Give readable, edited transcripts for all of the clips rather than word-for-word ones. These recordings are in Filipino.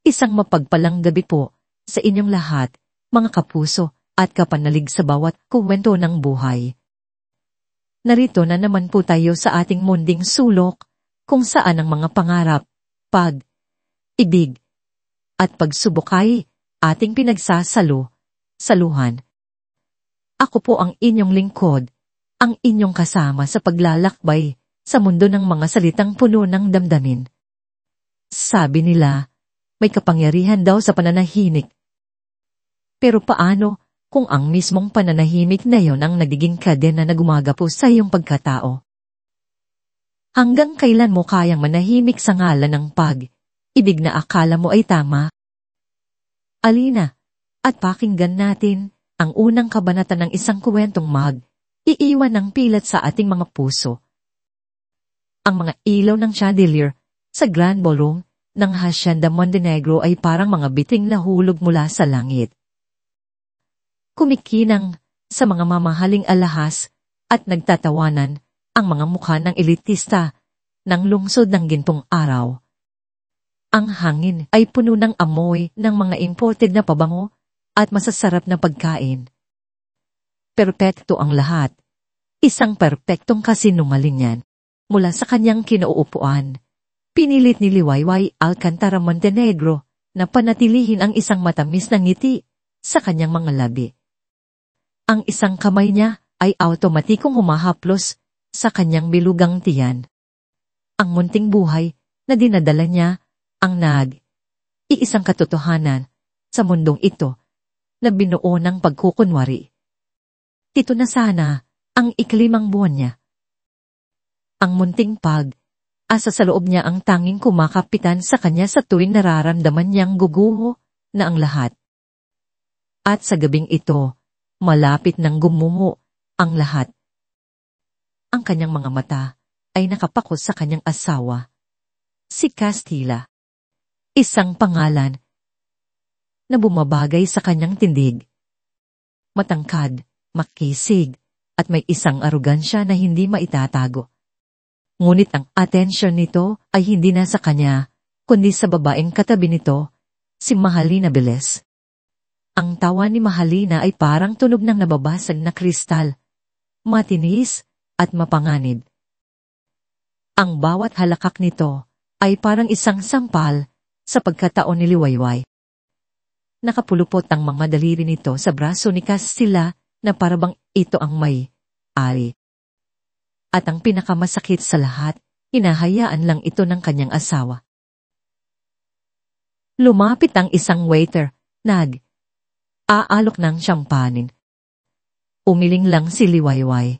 Isang mapagpalang gabi po sa inyong lahat, mga kapuso at kapanalig sa bawat kuwento ng buhay. Narito na naman po tayo sa ating munding sulok kung saan ang mga pangarap, pag-ibig at pagsubok ay ating saluhan. Ako po ang inyong lingkod, ang inyong kasama sa paglalakbay sa mundo ng mga salitang puno ng damdamin. Sabi nila, may kapangyarihan daw sa pananahimik. Pero paano kung ang mismong pananahimik na yon ang nagiging kadena na gumagapo sa iyong pagkatao? Hanggang kailan mo kayang manahimik sa ngalan ng pag-ibig na akala mo ay tama? Alina, at pakinggan natin ang unang kabanata ng isang kwentong iiwan ng pilat sa ating mga puso. Ang mga ilaw ng chandelier sa Grand Ballroom ng Hacienda Montenegro ay parang mga biting nahulog mula sa langit. Kumikinang sa mga mamahaling alahas at nagtatawanan ang mga mukha ng elitista ng lungsod ng gintong araw. Ang hangin ay puno ng amoy ng mga imported na pabango at masasarap na pagkain. Perpekto ang lahat. Isang perpektong kasinungalingan. Mula sa kanyang kinauupuan, pinilit ni Liwayway Alcantara Montenegro na panatilihin ang isang matamis na ngiti sa kanyang mga labi. Ang isang kamay niya ay automatikong humahaplos sa kanyang bilugang tiyan. Ang munting buhay na dinadala niya ang iisang katotohanan sa mundong ito na binuo ng pagkukunwari. Ito na sana ang iklimang buwan niya. Ang munting asa sa loob niya ang tanging kumakapitan sa kanya sa tuwing nararamdaman niyang guguho na ang lahat. At sa gabing ito, malapit nang gumuho ang lahat. Ang kanyang mga mata ay nakapakos sa kanyang asawa, si Castilla. Isang pangalan na bumabagay sa kanyang tindig. Matangkad, makisig, at may isang arogansya na hindi maitatago. Ngunit ang atensyon nito ay hindi na sa kanya, kundi sa babaeng katabi nito, si Mahalina Velez. Ang tawa ni Mahalina ay parang tunog ng nababasag na kristal, matinis at mapanganib. Ang bawat halakak nito ay parang isang sampal sa pagkataon ni Liwayway. Nakapulupot ang mga daliri nito sa braso ni Castilla na parabang ito ang may-ari. At ang pinakamasakit sa lahat, hinahayaan lang ito ng kanyang asawa. Lumapit ang isang waiter, aalok ng champagne. Umiling lang si Liwayway.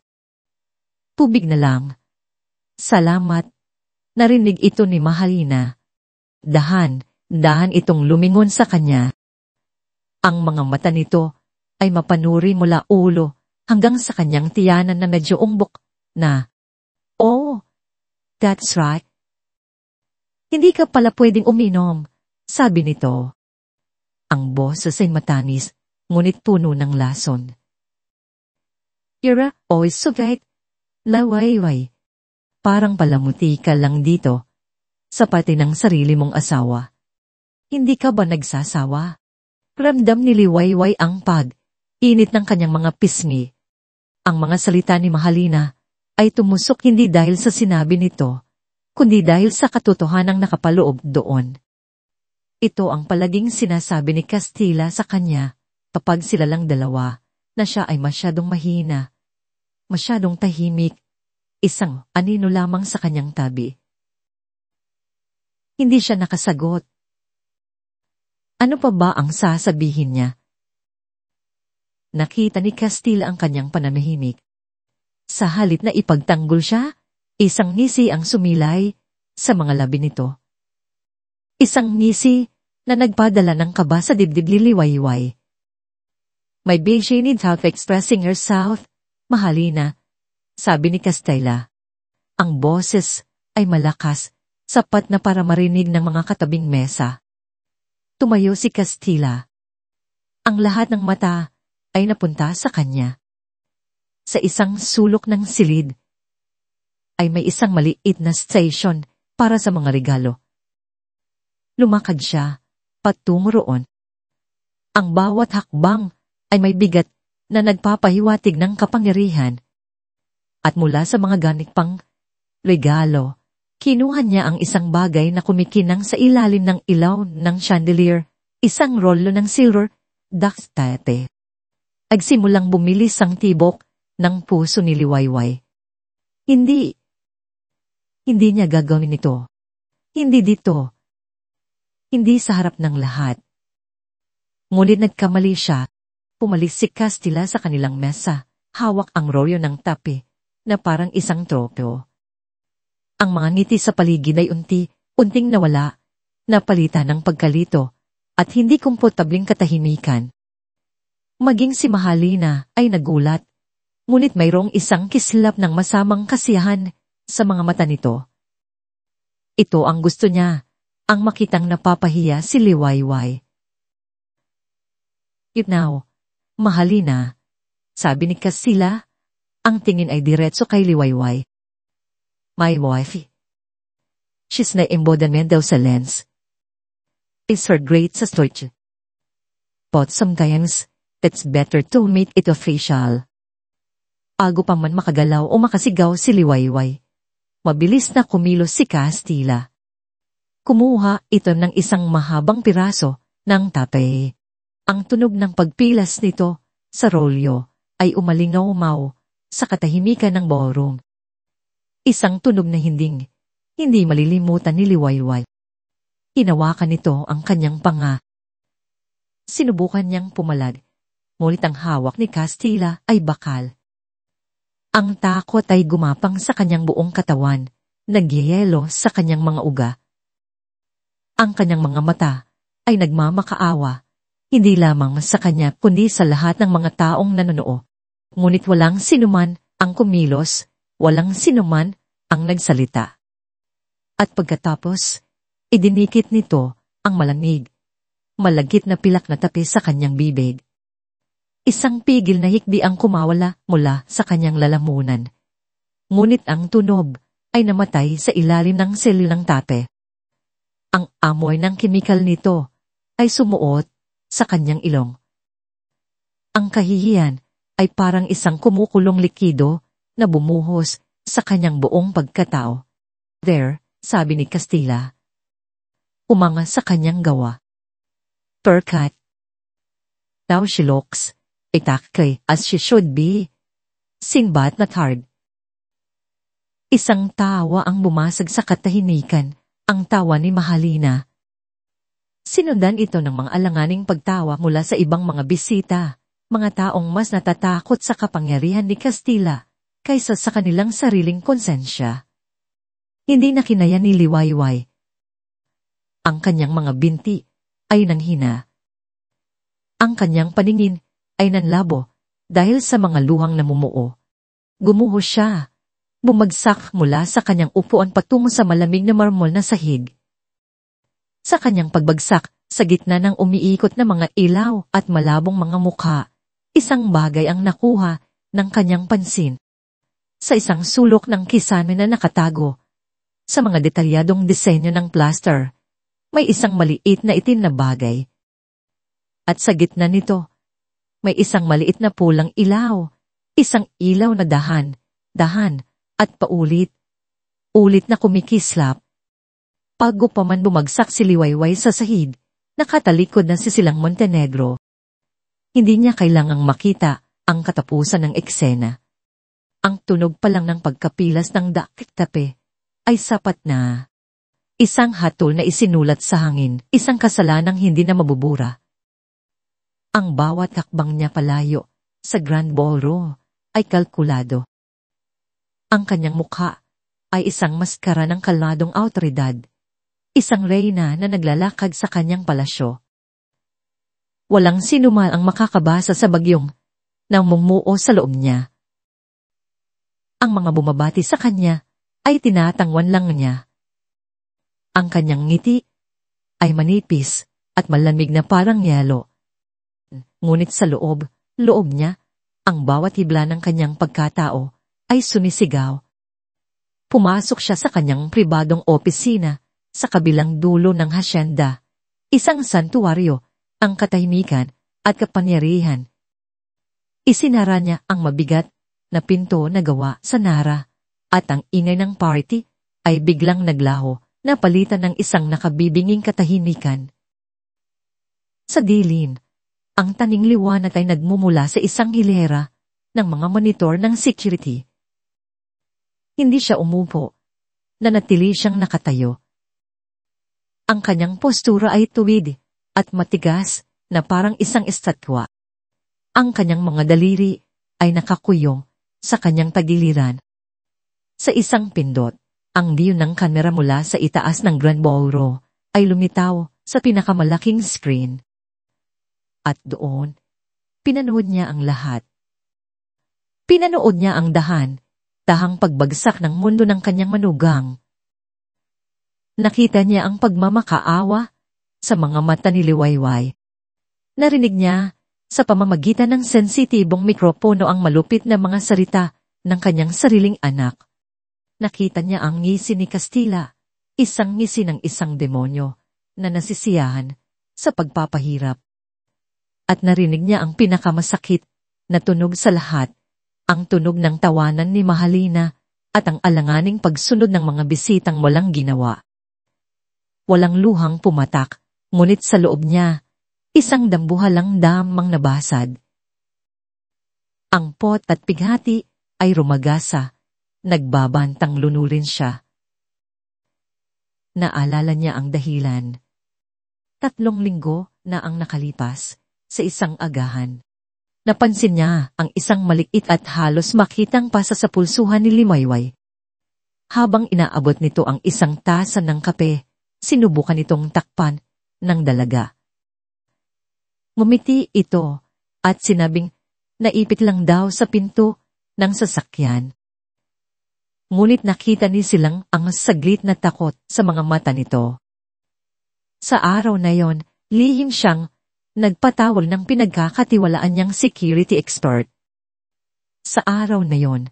Tubig na lang. Salamat. Narinig ito ni Mahalina. Dahan itong lumingon sa kanya. Ang mga mata nito ay mapanuri mula ulo hanggang sa kanyang tiyanan na medyo umbok na, "Oh, that's right. Hindi ka pala pwedeng uminom," sabi nito. Ang boses ay matanis, ngunit puno ng lason. "You're always so right, Liwayway. Parang palamuti ka lang dito, sa pati ng sarili mong asawa. Hindi ka ba nagsasawa?" Ramdam ni Liwayway ang init ng kanyang mga pisngi. Ang mga salita ni Mahalina ay tumusok hindi dahil sa sinabi nito, kundi dahil sa katotohanang nakapaloob doon. Ito ang palaging sinasabi ni Castilla sa kanya kapag sila lang dalawa, na siya ay masyadong mahina, masyadong tahimik, isang anino lamang sa kanyang tabi. Hindi siya nakasagot. Ano pa ba ang sasabihin niya? Nakita ni Castilla ang kanyang pananahimik. Sa halip na ipagtanggol siya, isang ngisi ang sumilay sa mga labi nito. Isang ngisi na nagpadala ng kaba sa dibdib ni Liwayway. Maybe she needs help expressing herself, Mahalina, sabi ni Castilla. Ang boses ay malakas, sapat na para marinig ng mga katabing mesa. Tumayo si Castilla. Ang lahat ng mata ay napunta sa kanya. Sa isang sulok ng silid ay may isang maliit na station para sa mga regalo. Lumakad siya patungo roon. Ang bawat hakbang ay may bigat na nagpapahiwatig ng kapangyarihan. At mula sa mga ganit pang regalo, kinuha niya ang isang bagay na kumikinang sa ilalim ng ilaw ng chandelier, isang rollo ng silver ductate. Agsimulang bumilis ang tibok ng puso ni Liwayway. Hindi niya gagawin ito. Hindi dito. Hindi sa harap ng lahat. Ngunit nagkamali siya. Pumalis si Castilla sa kanilang mesa, hawak ang rolyo ng tape na parang isang trofeo. Ang mga ngiti sa paligid ay unting nawala, napalitan ng pagkalito at hindi komportabling katahimikan. Maging si Mahalina ay nagulat, ngunit mayroong isang kislap ng masamang kasiyahan sa mga mata nito. Ito ang gusto niya, ang makitang napapahiya si Liwayway. Now, Mahalina, sabi ni Castilla, ang tingin ay diretso kay Liwayway. My wife. She's na embodiment daw sa lens. Is her great sa storage. But sometimes, it's better to make it official. Bago pa man makagalaw o makasigaw si Liwayway, mabilis na kumilos si Castilla. Kumuha ito ng isang mahabang piraso ng tape. Ang tunog ng pagpilas nito sa rolyo ay umalingaw-maw sa katahimikan ng ballroom. Isang tunog na hindi malilimutan ni Liwayway. Hinawakan nito ang kanyang panga. Sinubukan niyang pumalag, ngunit ang hawak ni Castilla ay bakal. Ang takot ay gumapang sa kanyang buong katawan, nagyayelo sa kanyang mga uga. Ang kanyang mga mata ay nagmamakaawa, hindi lamang sa kanya kundi sa lahat ng mga taong nanonoo. Ngunit walang sinuman ang kumilos, walang sinuman ang nagsalita. At pagkatapos, idinikit nito ang malamig, malagkit na pilak na tape sa kanyang bibig. Isang pigil na hikbi ang kumawala mula sa kanyang lalamunan. Ngunit ang tunog ay namatay sa ilalim ng selyo ng tape. Ang amoy ng kemikal nito ay sumuot sa kanyang ilong. Ang kahihiyan ay parang isang kumukulong likido na bumuhos sa kanyang buong pagkatao. There, sabi ni Castilla. Umanga sa kanyang gawa. Perkat. Now she looks exactly as she should be. Sinbad not hard. Isang tawa ang bumasag sa katahimikan, ang tawa ni Mahalina. Sinundan ito ng mga alanganing pagtawa mula sa ibang mga bisita, mga taong mas natatakot sa kapangyarihan ni Castilla kaysa sa kanilang sariling konsensya. Hindi na kinaya ni Liwayway. Ang kanyang mga binti ay nanghina. Ang kanyang paningin ay nanlabo dahil sa mga luhang namumuo. Gumuho siya. Bumagsak mula sa kanyang upuan patungo sa malamig na marmol na sahig. Sa kanyang pagbagsak, sa gitna ng umiikot na mga ilaw at malabong mga mukha, isang bagay ang nakuha ng kanyang pansin. Sa isang sulok ng kisame na nakatago, sa mga detalyadong disenyo ng plaster, may isang maliit na itim na bagay. At sa gitna nito, may isang maliit na pulang ilaw, isang ilaw na dahan, at paulit na kumikislap. Bago pa man bumagsak si Liwayway sa sahig, nakatalikod na si Silang Montenegro. Hindi niya kailangang makita ang katapusan ng eksena. Ang tunog pa lang ng pagkapilas ng dakik-tape ay sapat na. Isang hatol na isinulat sa hangin, isang kasalanang hindi na mabubura. Ang bawat hakbang niya palayo sa Grand Ballroom ay kalkulado. Ang kanyang mukha ay isang maskara ng kalmadong awtoridad. Isang reyna na naglalakad sa kanyang palasyo. Walang sinuman ang makakabasa sa bagyong nang mumuo sa loob niya. Ang mga bumabati sa kanya ay tinatangwan lang niya. Ang kanyang ngiti ay manipis at malamig na parang yelo. Ngunit sa loob niya, ang bawat hibla ng kanyang pagkatao ay sumisigaw. Pumasok siya sa kanyang pribadong opisina sa kabilang dulo ng hasyenda, Isang santuwaryo, ang katahimikan at kapangyarihan. Isinara niya ang mabigat na pinto na gawa sa Nara, at ang ingay ng party ay biglang naglaho na palitan ng isang nakabibinging katahimikan. Sa dilim, ang taning liwanag ay nagmumula sa isang hilera ng mga monitor ng security. Hindi siya umupo, nanatili siyang nakatayo. Ang kanyang postura ay tuwid at matigas na parang isang estatwa. Ang kanyang mga daliri ay nakakuyong sa kanyang tagiliran. Sa isang pindot, ang diyon ng kamera mula sa itaas ng Grand Ballroom ay lumitaw sa pinakamalaking screen. At doon, pinanood niya ang lahat. Pinanood niya ang dahang pagbagsak ng mundo ng kanyang manugang. Nakita niya ang pagmamakaawa sa mga mata ni Liwayway. Narinig niya sa pamamagitan ng sensitibong mikropono ang malupit na mga salita ng kanyang sariling anak. Nakita niya ang ngisi ni Castilla, isang ngisi ng isang demonyo na nasisiyahan sa pagpapahirap. At narinig niya ang pinakamasakit na tunog sa lahat, ang tunog ng tawanan ni Mahalina at ang alanganing pagsunod ng mga bisitang walang ginawa. Walang luhang pumatak, ngunit sa loob niya, isang dambuhalang damang nabasad. Ang pot at pighati ay rumagasa, nagbabantang lunurin siya. Naalala niya ang dahilan. 3 linggo na ang nakalipas sa isang agahan. Napansin niya ang isang maliit at halos makitang pasa sa pulsuhan ni Liwayway. Habang inaabot nito ang isang tasa ng kape, sinubukan itong takpan ng dalaga. Ngumiti ito at sinabing naipit lang daw sa pinto ng sasakyan. Ngunit nakita ni silang ang saglit na takot sa mga mata nito. Sa araw na yon, lihim siyang nagpatawag ng pinagkakatiwalaan niyang security expert. Sa araw na yon,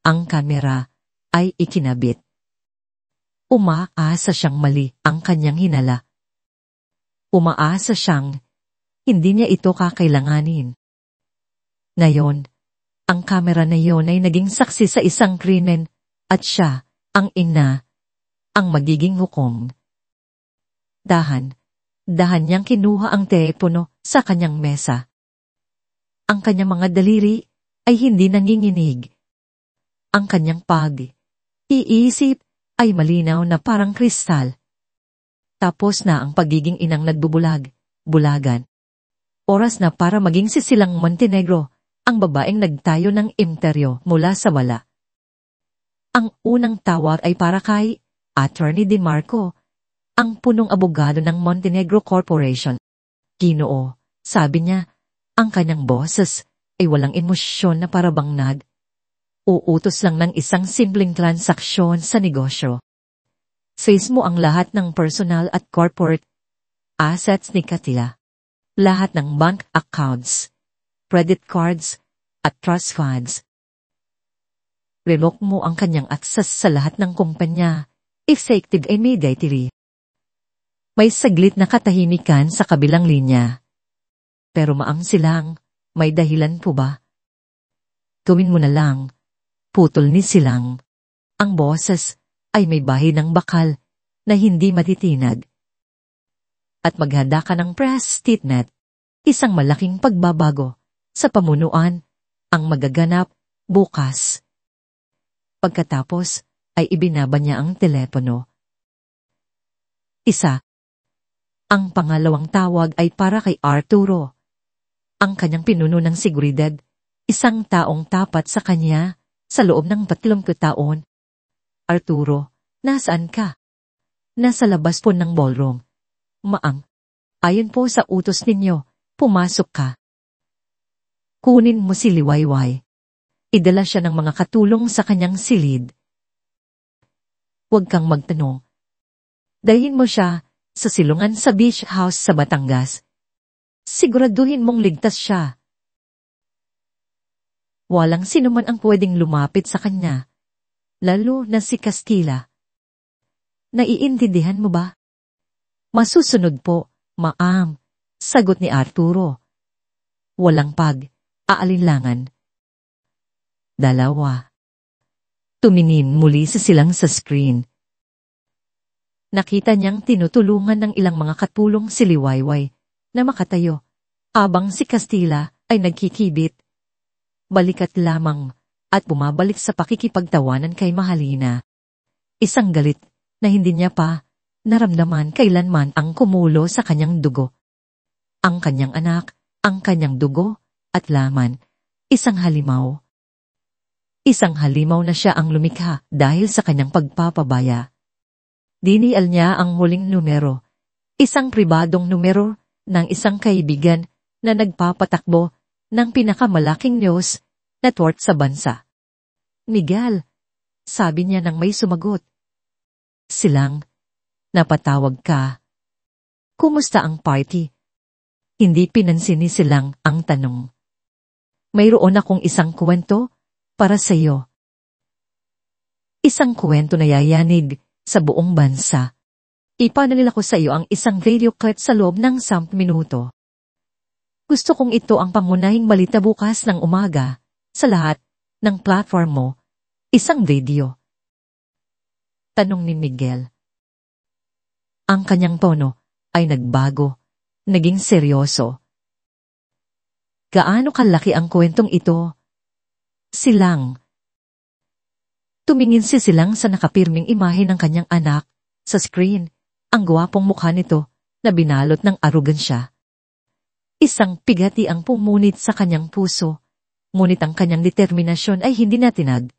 ang kamera ay ikinabit. Umaasa siyang mali ang kanyang hinala. Umaasa siyang hindi niya ito kakailanganin. Ngayon, ang kamera na yon ay naging saksi sa isang krimen at siya, ang ina, ang magiging hukom. Dahan niyang kinuha ang telepono sa kanyang mesa. Ang kanyang mga daliri ay hindi nanginginig. Ang kanyang pag-iisip ay malinaw na parang kristal. Tapos na ang pagiging inang nagbubulag-bulagan. Oras na para maging si Silang Montenegro, ang babaeng nagtayo ng imperyo mula sa wala. Ang unang tawag ay para kay Attorney Di Marco, ang punong abogado ng Montenegro Corporation. Ginoo, sabi niya, ang kanyang boses ay walang emosyon na parabang uutos lang ng isang simpleng transaksyon sa negosyo. Face mo ang lahat ng personal at corporate assets ni Katila. Lahat ng bank accounts, credit cards, at trust funds. Revoke mo ang kanyang access sa lahat ng kumpanya, effective immediately. May saglit na katahimikan sa kabilang linya. Pero maang Silang, may dahilan po ba? Gawin mo na lang. Putol ni Silang. Ang boses ay may bahi ng bakal na hindi matitinag. At maghanda ka ng press statement, isang malaking pagbabago sa pamunuan ang magaganap bukas. Pagkatapos ay ibinaba niya ang telepono. Isa. Ang pangalawang tawag ay para kay Arturo. Ang kanyang pinuno ng seguridad, isang taong tapat sa kanya sa loob ng 30 taon. Arturo, nasaan ka? Nasa labas po ng ballroom. Maang, ayon po sa utos ninyo, pumasok ka. Kunin mo si Liwayway. Idala siya ng mga katulong sa kanyang silid. Huwag kang magtanong. Dalhin mo siya sa silungan sa beach house sa Batangas. Siguraduhin mong ligtas siya. Walang sino man ang pwedeng lumapit sa kanya, lalo na si Castilla. Naiintindihan mo ba? Masusunod po Ma'am, sagot ni Arturo. Walang pag-aalinlangan. Dalawa. Tumingin muli silang sa screen. Nakita niyang tinutulungan ng ilang mga katulong si Liwayway na makatayo, habang si Castilla ay nagkikibit. Balikat lamang at bumabalik sa pakikipagtawanan kay Mahalina. Isang galit na hindi niya pa naramdaman kailanman ang kumulo sa kanyang dugo. Ang kanyang anak, ang kanyang dugo at laman, isang halimaw. Isang halimaw na siya ang lumikha dahil sa kanyang pagpapabaya. Dinial niya ang muling numero, isang pribadong numero ng isang kaibigan na nagpapatakbo ng pinakamalaking news network sa bansa. Miguel, sabi niya nang may sumagot. Silang, napatawag ka. Kumusta ang party? Hindi pinansin ni Silang ang tanong. Mayroon akong isang kwento para sa iyo. Isang kwento na yayanig sa buong bansa. Ipanalila ko sa iyo ang isang video clip sa loob ng 10 minuto. Gusto kong ito ang pangunahing balita bukas ng umaga sa lahat ng platform mo. Isang video. Tanong ni Miguel. Ang kanyang tono ay nagbago, naging seryoso. Gaano kalaki ang kwentong ito? Silang. Tumingin si Silang sa nakapirming imahe ng kanyang anak sa screen, ang gwapong mukha nito na binalot ng arogansya. Isang pigati ang pumunit sa kanyang puso, ngunit ang kanyang determinasyon ay hindi natinag.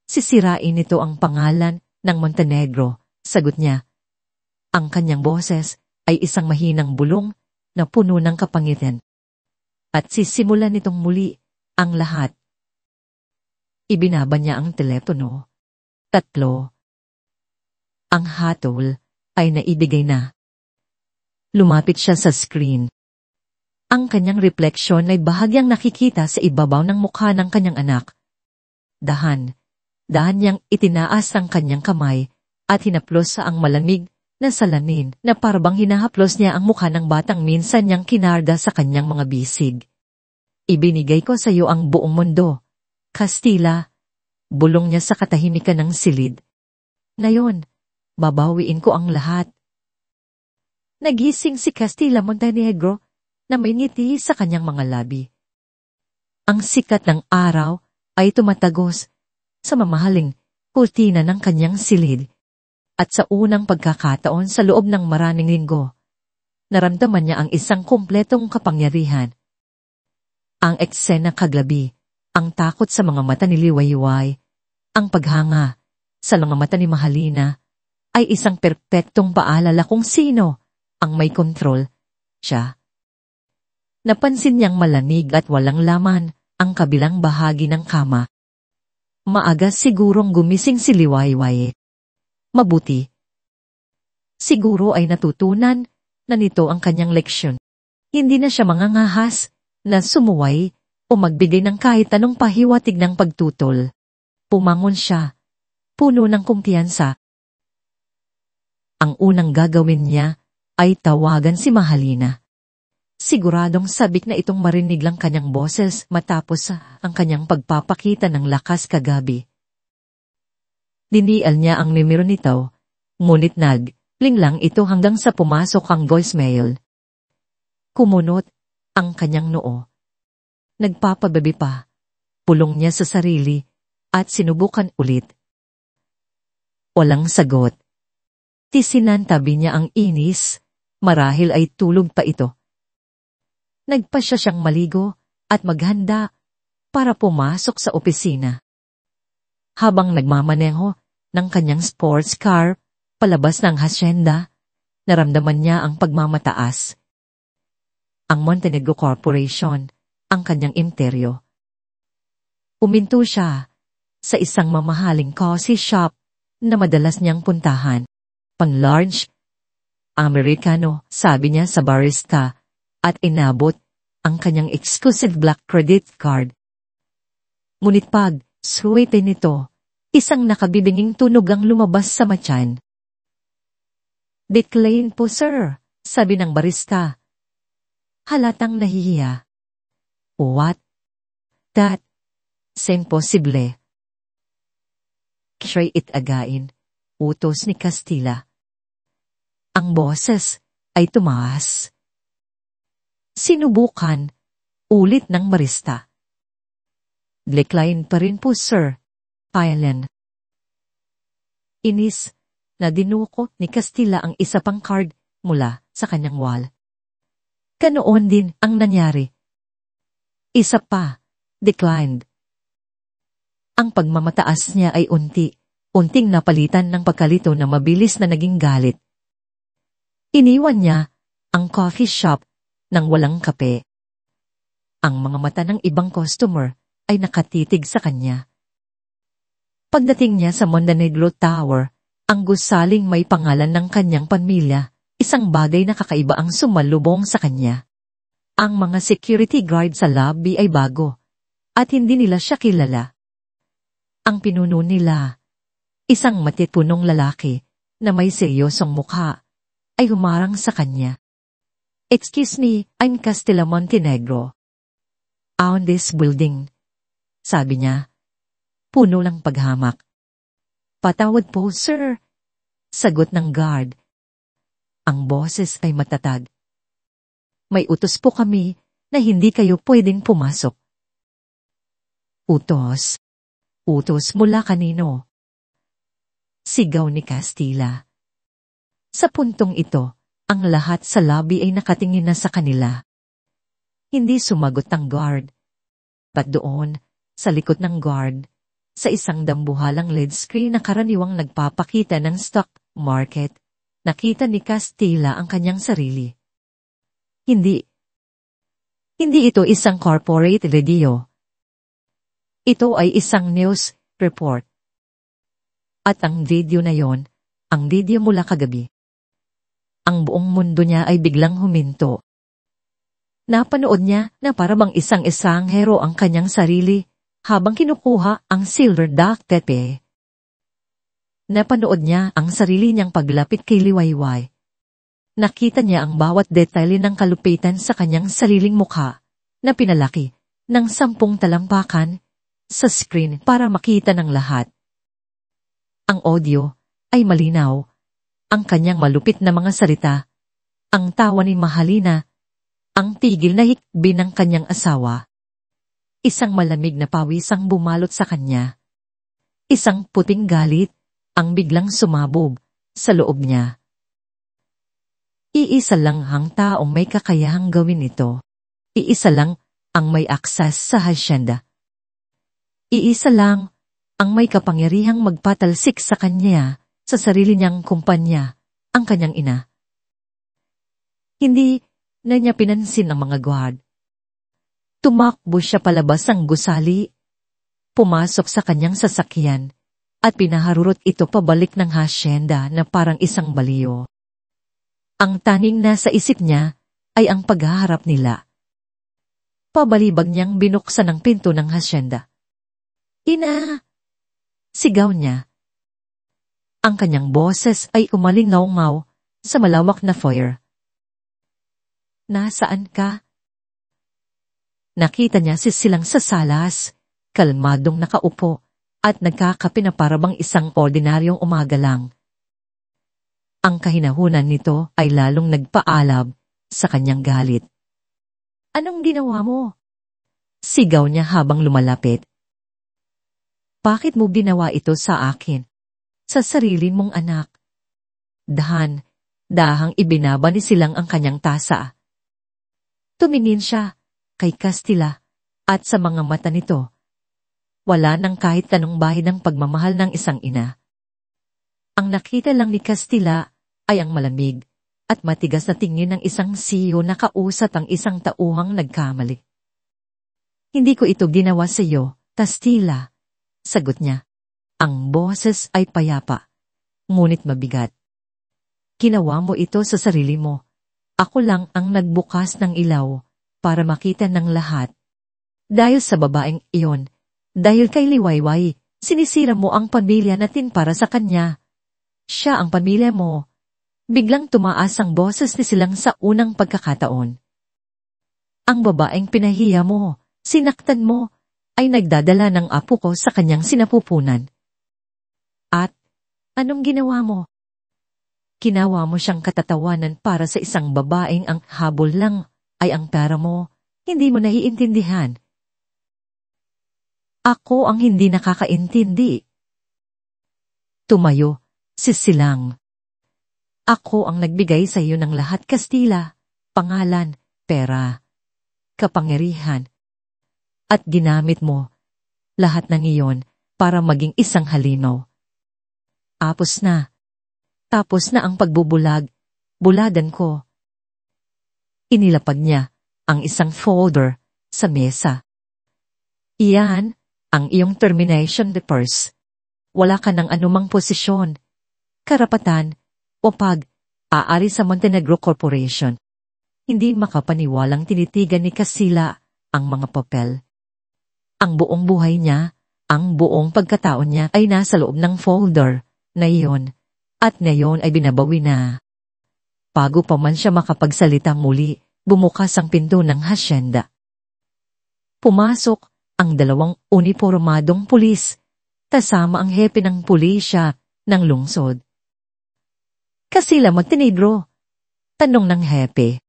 Sisirain nito ang pangalan ng Montenegro, sagot niya. Ang kanyang boses ay isang mahinang bulong na puno ng kapangyarihan. At sisimulan nitong muli ang lahat. Ibinaba niya ang telepono. 3. Ang hatol ay naibigay na. Lumapit siya sa screen. Ang kanyang refleksyon ay bahagyang nakikita sa ibabaw ng mukha ng kanyang anak. Dahan niyang itinaas ang kanyang kamay at hinaplos sa ang malamig na salamin na parabang hinahaplos niya ang mukha ng batang minsan niyang kinarga sa kanyang mga bisig. Ibinigay ko sa iyo ang buong mundo, Castilla, bulong niya sa katahimikan ng silid. Ngayon, babawiin ko ang lahat. Nagising si Castilla Montenegro na may ngiti sa kanyang mga labi. Ang sikat ng araw ay tumatagos sa mamahaling kurtina ng kanyang silid at sa unang pagkakataon sa loob ng maraming linggo, naramdaman niya ang isang kumpletong kapangyarihan. Ang eksena kagabi, ang takot sa mga mata ni Liwayway, ang paghanga sa mga mata ni Mahalina, ay isang perpektong paalala kung sino ang may kontrol, siya. Napansin niyang malamig at walang laman ang kabilang bahagi ng kama. Maaga sigurong gumising si Liwayway. Mabuti. Siguro ay natutunan na nito ang kanyang leksyon. Hindi na siya mangangahas na sumuway o magbigay ng kahit anong pahiwatig ng pagtutol. Pumangon siya, puno ng kumpiyansa. Ang unang gagawin niya ay tawagan si Mahalina. Siguradong sabik na itong marinig lang kanyang boses matapos ang kanyang pagpapakita ng lakas kagabi. Dinial niya ang numero nito, ngunit nagling lang ito hanggang sa pumasok ang voicemail. Kumunot ang kanyang noo. Nagpapababi pa, pulong niya sa sarili at sinubukan ulit. Walang sagot. Tisinantabi niya ang inis, marahil ay tulog pa ito. Nagpasya siyang maligo at maghanda para pumasok sa opisina. Habang nagmamaneho ng kanyang sports car palabas ng hasyenda, naramdaman niya ang pagmamataas. Ang Montenegro Corporation, ang kanyang imperyo. Uminto siya sa isang mamahaling coffee shop na madalas niyang puntahan. Pang-large, Americano, sabi niya sa barista, at inabot ang kanyang exclusive black credit card. Ngunit pag suwete nito, isang nakabibinging tunog ang lumabas sa matyan. Decline po, sir. Sabi ng barista. Halatang nahihiya. What? That? Imposible. Try it again. Utos ni Castilla. Ang boses ay tumaas. Sinubukan. Ulit ng barista. Decline pa rin po, sir. Thailand. Inis na dinuko ni Castilla ang isa pang card mula sa kanyang wall. Ganoon din ang nangyari. Isa pa, declined. Ang pagmamataas niya ay unting napalitan ng pagkalito na mabilis na naging galit. Iniwan niya ang coffee shop nang walang kape. Ang mga mata ng ibang customer ay nakatitig sa kanya. Pagdating niya sa Montenegro Tower, ang gusaling may pangalan ng kanyang pamilya, isang bagay na kakaiba ang sumalubong sa kanya. Ang mga security guard sa lobby ay bago, at hindi nila siya kilala. Ang pinuno nila, isang matipunong lalaki na may seryosong mukha, ay humarang sa kanya. Excuse me, I'm Castilla Montenegro. On this building, sabi niya. Puno ng paghamak. Patawad po, sir. Sagot ng guard. Ang boses ay matatag. May utos po kami na hindi kayo pwedeng pumasok. Utos? Utos mula kanino? Sigaw ni Castilla. Sa puntong ito, ang lahat sa lobby ay nakatingin na sa kanila. Hindi sumagot ang guard. Pat doon, sa likod ng guard, sa isang dambuhalang LED screen na karaniwang nagpapakita ng stock market, nakita ni Castilla ang kanyang sarili. Hindi ito isang corporate radio. Ito ay isang news report. At ang video na yon, ang video mula kagabi. Ang buong mundo niya ay biglang huminto. Napanood niya na para bang isang esanghero ang kanyang sarili, habang kinukuha ang silver duck tepe. Napanood niya ang sarili niyang paglapit kay Liwayway. Nakita niya ang bawat detalye ng kalupitan sa kanyang sariling mukha, na pinalaki ng 10 talampakan sa screen para makita ng lahat. Ang audio ay malinaw, ang kanyang malupit na mga salita, ang tawa ni Mahalina, ang tigil na hikbi ng kanyang asawa. Isang malamig na pawis ang bumalot sa kanya. Isang puting galit ang biglang sumabog sa loob niya. Iisa lang ang taong may kakayahang gawin ito. Iisa lang ang may access sa hacienda. Iisa lang ang may kapangyarihang magpatalsik sa kanya, sa sarili niyang kumpanya, ang kanyang ina. Hindi na niya pinansin ang mga guard. Tumakbo siya palabas ng gusali, pumasok sa kanyang sasakyan, at pinaharurot ito pabalik ng hacienda na parang isang baliyo. Ang taning nasa isip niya ay ang paghaharap nila. Pabalibag niyang binuksan ang pinto ng hacienda. Ina! Sigaw niya. Ang kanyang boses ay umalingaw-ngaw sa malawak na foyer. Nasaan ka? Nakita niya silang sa salas, kalmadong nakaupo, at nagkakape na parabang isang ordinaryong umaga lang. Ang kahinahunan nito ay lalong nagpaalab sa kanyang galit. Anong ginawa mo? Sigaw niya habang lumalapit. Bakit mo ginawa ito sa akin? Sa sarili mong anak. Dahang ibinaba ni silang ang kanyang tasa. Tumingin siya kay Castilla, at sa mga mata nito, wala nang kahit anong bahid ng pagmamahal ng isang ina. Ang nakita lang ni Castilla ay ang malamig at matigas na tingin ng isang CEO na kausap ang isang tauhang nagkamali. Hindi ko ito ginawa sa iyo, Castilla, sagot niya. Ang boses ay payapa, ngunit mabigat. Ginawa mo ito sa sarili mo. Ako lang ang nagbukas ng ilaw para makita ng lahat. Dahil sa babaeng iyon, dahil kay Liwayway, sinisira mo ang pamilya natin para sa kanya. Siya ang pamilya mo. Biglang tumaas ang boses ni Silang sa unang pagkakataon. Ang babaeng pinahiya mo, sinaktan mo, ay nagdadala ng apo ko sa kanyang sinapupunan. At, anong ginawa mo? Ginawa mo siyang katatawanan para sa isang babaeng ang habol lang ay ang pera mo, hindi mo naiintindihan. Ako ang hindi nakakaintindi. Tumayo, si Silang. Ako ang nagbigay sa iyo ng lahat, Kastila, pangalan, pera, kapangyarihan. At ginamit mo lahat ng iyon para maging isang halimaw. Tapos na ang pagbubulag, buladan ko. Inilapag niya ang isang folder sa mesa. Iyan ang iyong termination papers. Wala ka ng anumang posisyon, karapatan, o pag-aari sa Montenegro Corporation. Hindi makapaniwalang tinitigan ni Kasila ang mga papel. Ang buong buhay niya, ang buong pagkataon niya ay nasa loob ng folder na iyon, at ngayon ay binabawi na. Bago pa man siya makapagsalita muli, bumukas ang pinto ng hasyenda. Pumasok ang dalawang unipormadong pulis, kasama ang hepe ng pulisya ng lungsod. Kasila Montenegro, tanong ng hepe.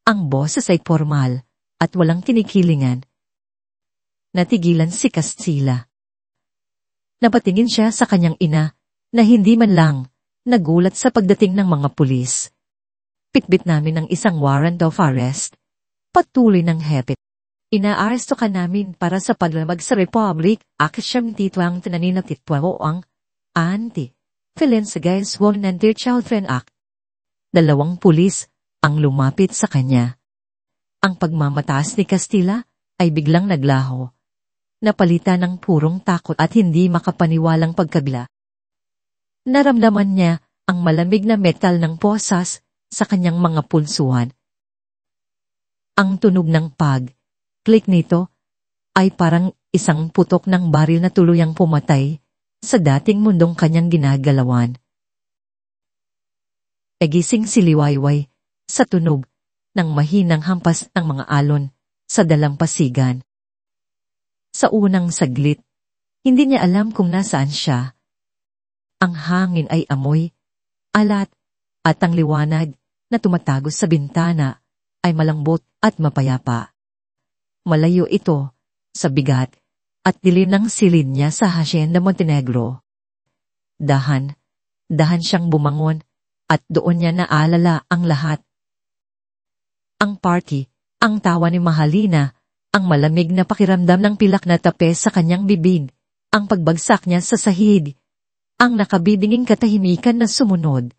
Ang boses ay formal at walang tinikilingan. Natigilan si Kasila. Napatingin siya sa kanyang ina na hindi man lang nagulat sa pagdating ng mga pulis. Pitbit namin ng isang warrant of arrest. Patuloy ng hepe. Inaaresto ka namin para sa paglamag sa Republic, Action Titwang Tinaninatitwa ang Anti-Felons Against Women and Their Children Act. Dalawang pulis ang lumapit sa kanya. Ang pagmamataas ni Kastila ay biglang naglaho. Napalitan ng purong takot at hindi makapaniwalang pagkabila. Naramdaman niya ang malamig na metal ng posas sa kanyang mga pulsuhan. Ang tunog ng pag-click nito ay parang isang putok ng baril na tuluyang pumatay sa dating mundong kanyang ginagalawan. Nagising si Liwayway sa tunog ng mahinang hampas ng mga alon sa dalampasigan. Sa unang saglit, hindi niya alam kung nasaan siya. Ang hangin ay amoy, alat, at ang liwanag na tumatagos sa bintana ay malambot at mapayapa. Malayo ito sa bigat at dilim ng silid niya sa Hacienda Montenegro. Dahan siyang bumangon at doon niya naalala ang lahat. Ang party, ang tawa ni Mahalina, ang malamig na pakiramdam ng pilak na tape sa kanyang bibig, ang pagbagsak niya sa sahig, ang nakabibinging katahimikan na sumunod.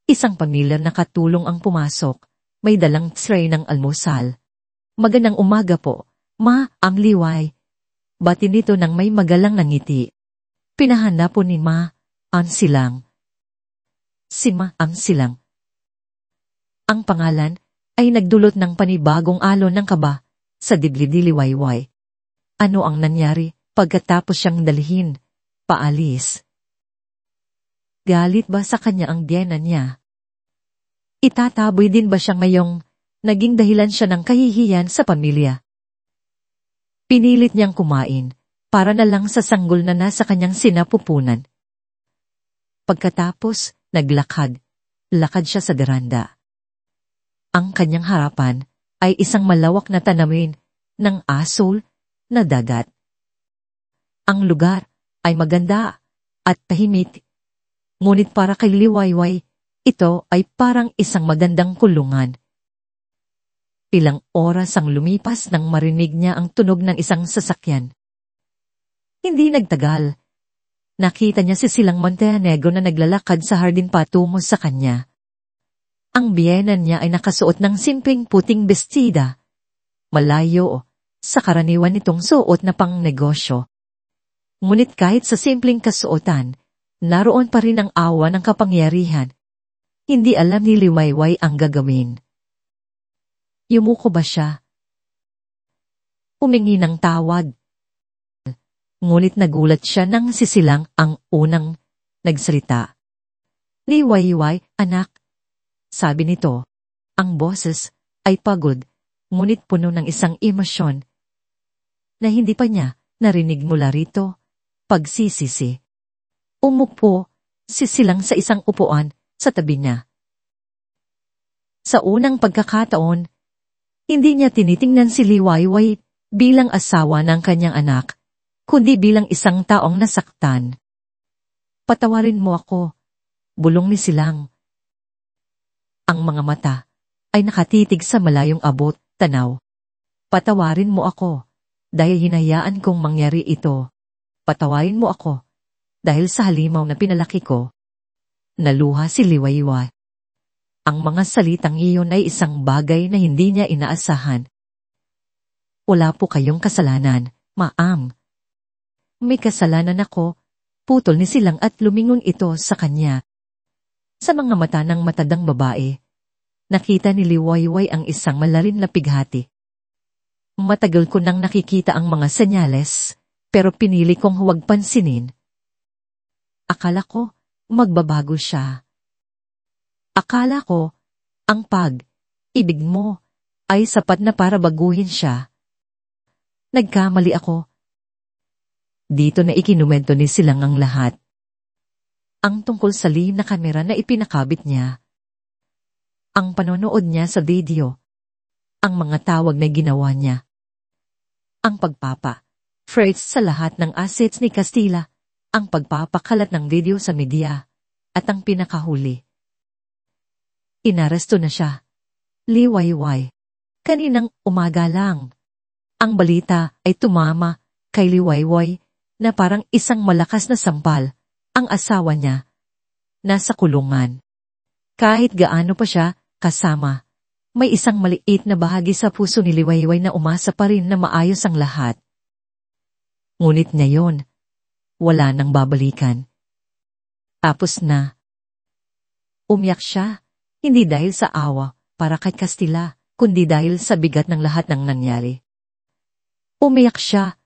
Isang pamilya na katulong ang pumasok, may dalang tray ng almusal. Magandang umaga po, Ma, ang liway. Bati nito ng may magalang na ngiti. Pinahanda po ni Ma, ang Silang. Si Ma, ang Silang. Ang pangalan ay nagdulot ng panibagong alon ng kaba sa dibli-diliwayway. Ano ang nangyari pagkatapos siyang dalhin, paalis? Galit ba sa kanya ang biyena niya? Itataboy din ba siyang ngayong naging dahilan siya ng kahihiyan sa pamilya? Pinilit niyang kumain para na lang sa sanggol na nasa kanyang sinapupunan. Pagkatapos, lakad siya sa deranda. Ang kanyang harapan ay isang malawak na tanamin ng asol na dagat. Ang lugar ay maganda at tahimik, ngunit para kay Liwayway, ito ay parang isang magandang kulungan. Ilang oras ang lumipas nang marinig niya ang tunog ng isang sasakyan. Hindi nagtagal. Nakita niya si Silang Montenegro na naglalakad sa hardin patungo sa kanya. Ang biyena niya ay nakasuot ng simpleng puting bestida. Malayo sa karaniwan nitong suot na pang negosyo. Ngunit kahit sa simpleng kasuotan, naroon pa rin ang awa ng kapangyarihan. Hindi alam ni Liwayway ang gagawin. Yumuko ba siya? Humingi ng tawad. Ngunit nagulat siya nang si Silang ang unang nagsalita. Liwayway, anak. Sabi nito. Ang boses ay pagod, ngunit puno ng isang emosyon na hindi pa niya narinig mula rito. Pagsisisi. Umupo, sisilang sa isang upuan sa tabi niya. Sa unang pagkakataon, hindi niya tinitingnan si Liwayway bilang asawa ng kanyang anak, kundi bilang isang taong nasaktan. Patawarin mo ako, bulong ni Silang. Ang mga mata ay nakatitig sa malayong abot, tanaw. Patawarin mo ako, dahil hinayaan kong mangyari ito. Patawarin mo ako, dahil sa halimaw na pinalaki ko. Naluha si Liwayway. Ang mga salitang iyon ay isang bagay na hindi niya inaasahan. Wala po kayong kasalanan, ma'am. May kasalanan ako, putol ni Silang at lumingon ito sa kanya. Sa mga mata ng matadang babae, nakita ni Liwayway ang isang malalim na pighati. Matagal ko nang nakikita ang mga senyales, pero pinili kong huwag pansinin. Akala ko, magbabago siya. Akala ko, ang pag-ibig mo ay sapat na para baguhin siya. Nagkamali ako. Dito na ikinumento ni Silang ang lahat. Ang tungkol sa lihim na kamera na ipinakabit niya. Ang panonood niya sa video. Ang mga tawag na ginawa niya. Ang pagpapa-freeze sa lahat ng assets ni Castilla. Ang pagpapakalat ng video sa media. At ang pinakahuli. Inaresto na siya. Liwayway. Kaninang umaga lang. Ang balita ay tumama kay Liwayway na parang isang malakas na sampal. Ang asawa niya nasa kulungan. Kahit gaano pa siya kasama, may isang maliit na bahagi sa puso ni Liwayway na umasa pa rin na maayos ang lahat. Ngunit ngayon, wala nang babalikan. Tapos na. Umiyak siya, hindi dahil sa awa para kay Castilla, kundi dahil sa bigat ng lahat ng nangyari. Umiyak siya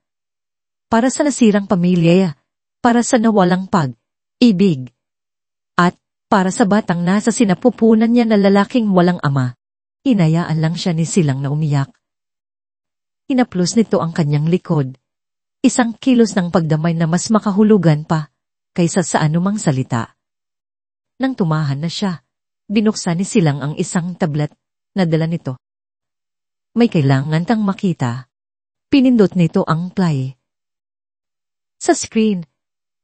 para sa nasirang pamilya, para sa nawalang pag-ibig, at para sa batang nasa sinapupunan niya na lalaking walang ama. Hinayaan lang siya ni Silang na umiyak. Hinaplos nito ang kanyang likod. Isang kilos ng pagdamay na mas makahulugan pa kaysa sa anumang salita. Nang tumahan na siya, binuksan ni Silang ang isang tablet na dala nito. May kailangan kang makita. Pinindot nito ang play. Sa screen,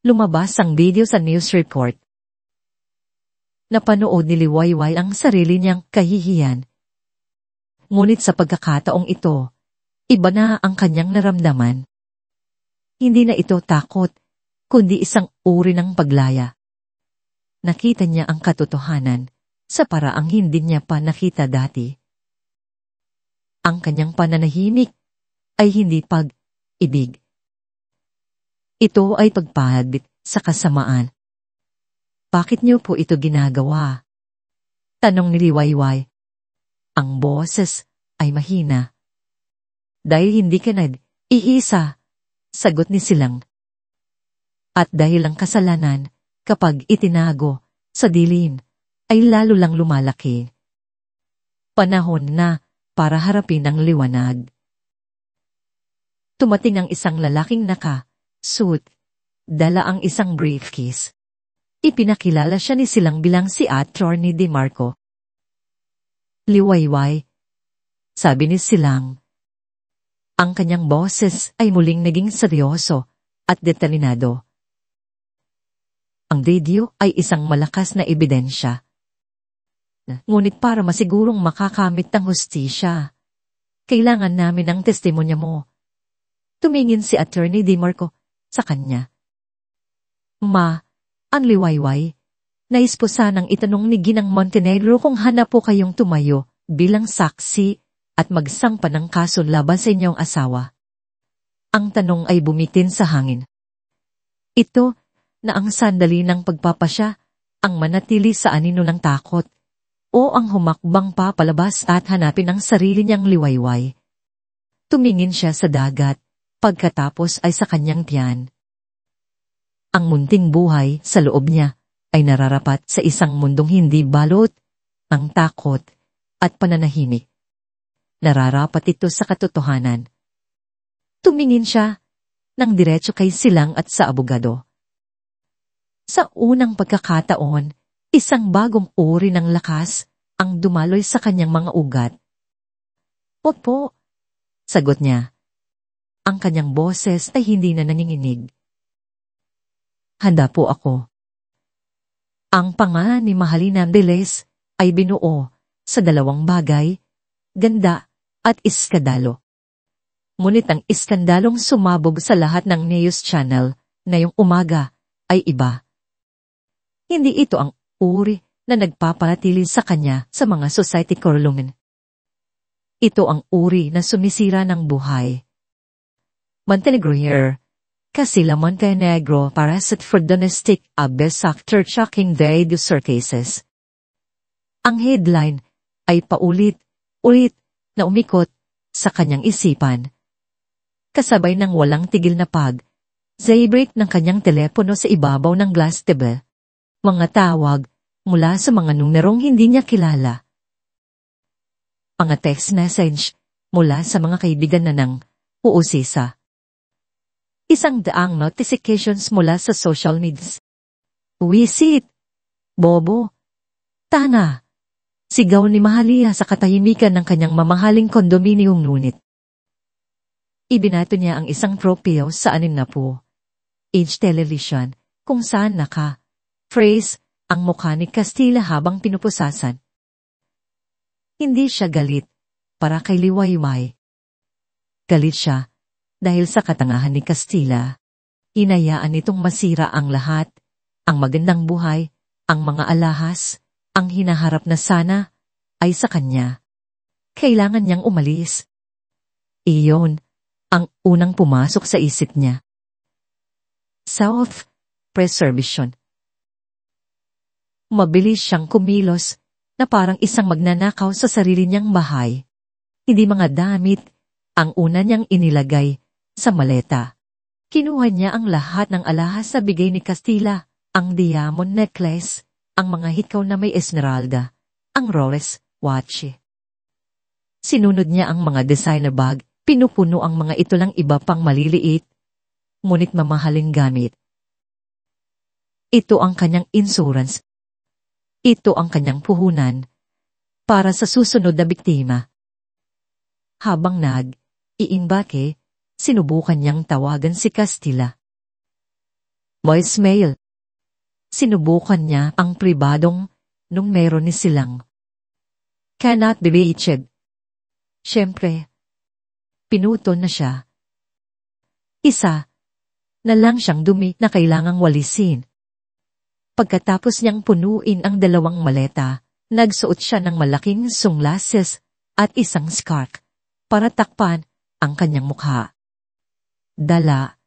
lumabas ang video sa news report. Napanood ni Liwayway ang sarili niyang kahihiyan. Ngunit sa pagkakataong ito, iba na ang kanyang naramdaman. Hindi na ito takot, kundi isang uri ng paglaya. Nakita niya ang katotohanan sa paraang hindi niya pa nakita dati. Ang kanyang pananahimik ay hindi pag-ibig. Ito ay pagpahagit sa kasamaan. Bakit niyo po ito ginagawa? Tanong ni Liwayway. Ang boses ay mahina. Dahil hindi ka nag-iisa, sagot ni Silang. At dahil ang kasalanan, kapag itinago sa dilim, ay lalo lang lumalaki. Panahon na para harapin ang liwanag. Tumating ang isang lalaking naka-suit, dala ang isang briefcase. Ipinakilala siya ni Silang bilang si Attorney DeMarco. Liwayway, sabi ni Silang. Ang kanyang boses ay muling naging seryoso at determinado. Ang video ay isang malakas na ebidensya. Ngunit para masigurong makakamit ng hustisya, kailangan namin ang testimonya mo. Tumingin si Attorney DeMarco sa kanya. Ang Liwayway, nais po sanang itanong ni Ginang Montenegro kung hanap po kayong tumayo bilang saksi at magsampa ng kaso laban sa inyong asawa. Ang tanong ay bumitin sa hangin. Ito na ang sandali ng pagpapasya, ang manatili sa anino ng takot, o ang humakbang pa palabas at hanapin ang sarili niyang Liwayway. Tumingin siya sa dagat, pagkatapos ay sa kanyang tiyan. Ang munting buhay sa loob niya ay nararapat sa isang mundong hindi balot ng takot at pananahimik. Nararapat ito sa katotohanan. Tumingin siya ng diretso kay Silang at sa abogado. Sa unang pagkakataon, isang bagong uri ng lakas ang dumaloy sa kanyang mga ugat. Opo, sagot niya. Ang kanyang boses ay hindi na nanginginig. Handa po ako. Ang panga ni Mahalina Andeles ay binuo sa dalawang bagay, ganda at iskandalo. Ngunit ang iskandalong sumabog sa lahat ng news channel ngayong umaga ay iba. Hindi ito ang uri na nagpapanatili sa kanya sa mga society kurlungan. Ito ang uri na sumisira ng buhay. Montenegro here, Casilla Montenegro parasit for domestic abuse after shocking video cases. Ang headline ay paulit-ulit na umikot sa kanyang isipan. Kasabay ng walang tigil na pag-vibrate ng kanyang telepono sa ibabaw ng glass table. Mga tawag mula sa mga numerong hindi niya kilala. Mga text message mula sa mga kaibigan na ng uusisa. 100 notifications mula sa social media. Wisit, bobo, tana. Sigaw ni Mahalia sa katahimikan ng kanyang mamahaling kondominium ngunit. Ibinato niya ang isang tropeo sa 60-inch television kung saan phrase ang mukha ni Castilla habang pinupusasan. Hindi siya galit para kay Liwayway. Galit siya dahil sa katangahan ni Castilla. Hinayaan nitong masira ang lahat, ang magandang buhay, ang mga alahas, ang hinaharap na sana ay sa kanya. Kailangan niyang umalis. Iyon ang unang pumasok sa isip niya. Self-preservation. Mabilis siyang kumilos na parang isang magnanakaw sa sarili niyang bahay. Hindi mga damit ang una niyang inilagay sa maleta. Kinuha niya ang lahat ng alahas sa bigay ni Castilla, ang diamond necklace, ang mga hikaw na may esmeralda, ang Rolex watch. Sinunod niya ang mga designer bag, pinupuno ang mga ito ng iba pang maliliit, ngunit mamahaling gamit. Ito ang kanyang insurance. Ito ang kanyang puhunan para sa susunod na biktima. Habang iimbake, sinubukan niyang tawagan si Castilla. Voicemail. Sinubukan niya ang pribadong numero ni Silang. Cannot be reached. Siyempre, pinutol na siya. Isa na lang siyang dumi na kailangang walisin. Pagkatapos niyang punuin ang dalawang maleta, nagsuot siya ng malaking sunglasses at isang scarf para takpan ang kanyang mukha. Dala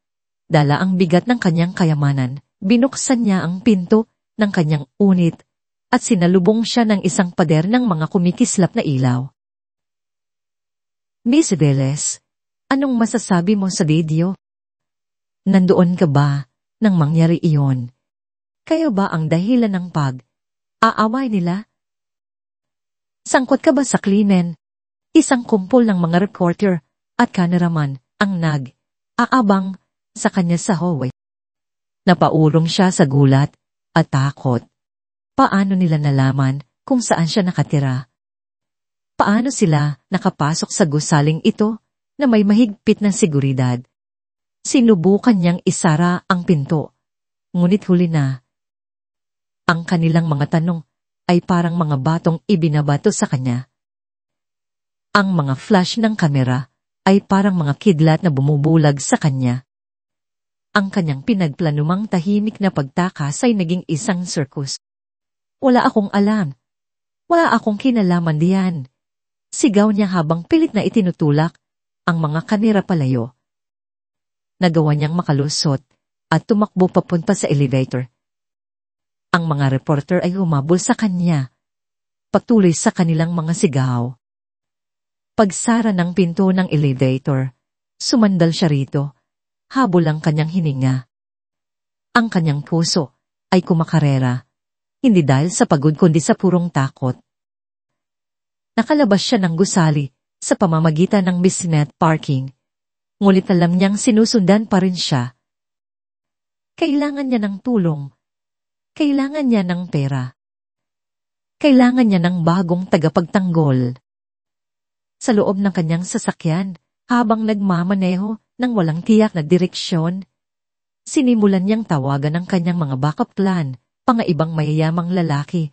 ang bigat ng kanyang kayamanan, binuksan niya ang pinto ng kanyang unit at sinalubong siya ng isang pader ng mga kumikislap na ilaw. Miss Veles, anong masasabi mo sa video? Nandoon ka ba nang mangyari iyon? Kayo ba ang dahilan ng aaway nila? Sangkot ka ba sa krimen? Isang kumpol ng mga reporter at cameraman ang aabang sa kanya sa hallway. Napaurong siya sa gulat at takot. Paano nila nalaman kung saan siya nakatira? Paano sila nakapasok sa gusaling ito na may mahigpit na seguridad? Sinubukan niyang isara ang pinto, ngunit huli na. Ang kanilang mga tanong ay parang mga batong ibinabato sa kanya. Ang mga flash ng kamera ay parang mga kidlat na bumubulag sa kanya. Ang kanyang pinagplanumang tahimik na pagtakas ay naging isang circus. Wala akong alam. Wala akong kinalaman diyan. Sigaw niya habang pilit na itinutulak ang mga kamera palayo. Nagawa niyang makalusot at tumakbo papunta sa elevator. Ang mga reporter ay humabol sa kanya, patuloy sa kanilang mga sigaw. Pagsara ng pinto ng elevator, sumandal siya rito, habol ang kanyang hininga. Ang kanyang puso ay kumakarera hindi dahil sa pagod kundi sa purong takot. Nakalabas siya ng gusali sa pamamagitan ng Bisnet parking, ngunit alam niyang sinusundan pa rin siya. Kailangan niya ng tulong. Kailangan niya ng pera. Kailangan niya ng bagong tagapagtanggol. Sa loob ng kanyang sasakyan, habang nagmamaneho ng walang tiyak na direksyon, sinimulan niyang tawagan ng kanyang mga backup plan, mga ibang mayayamang lalaki,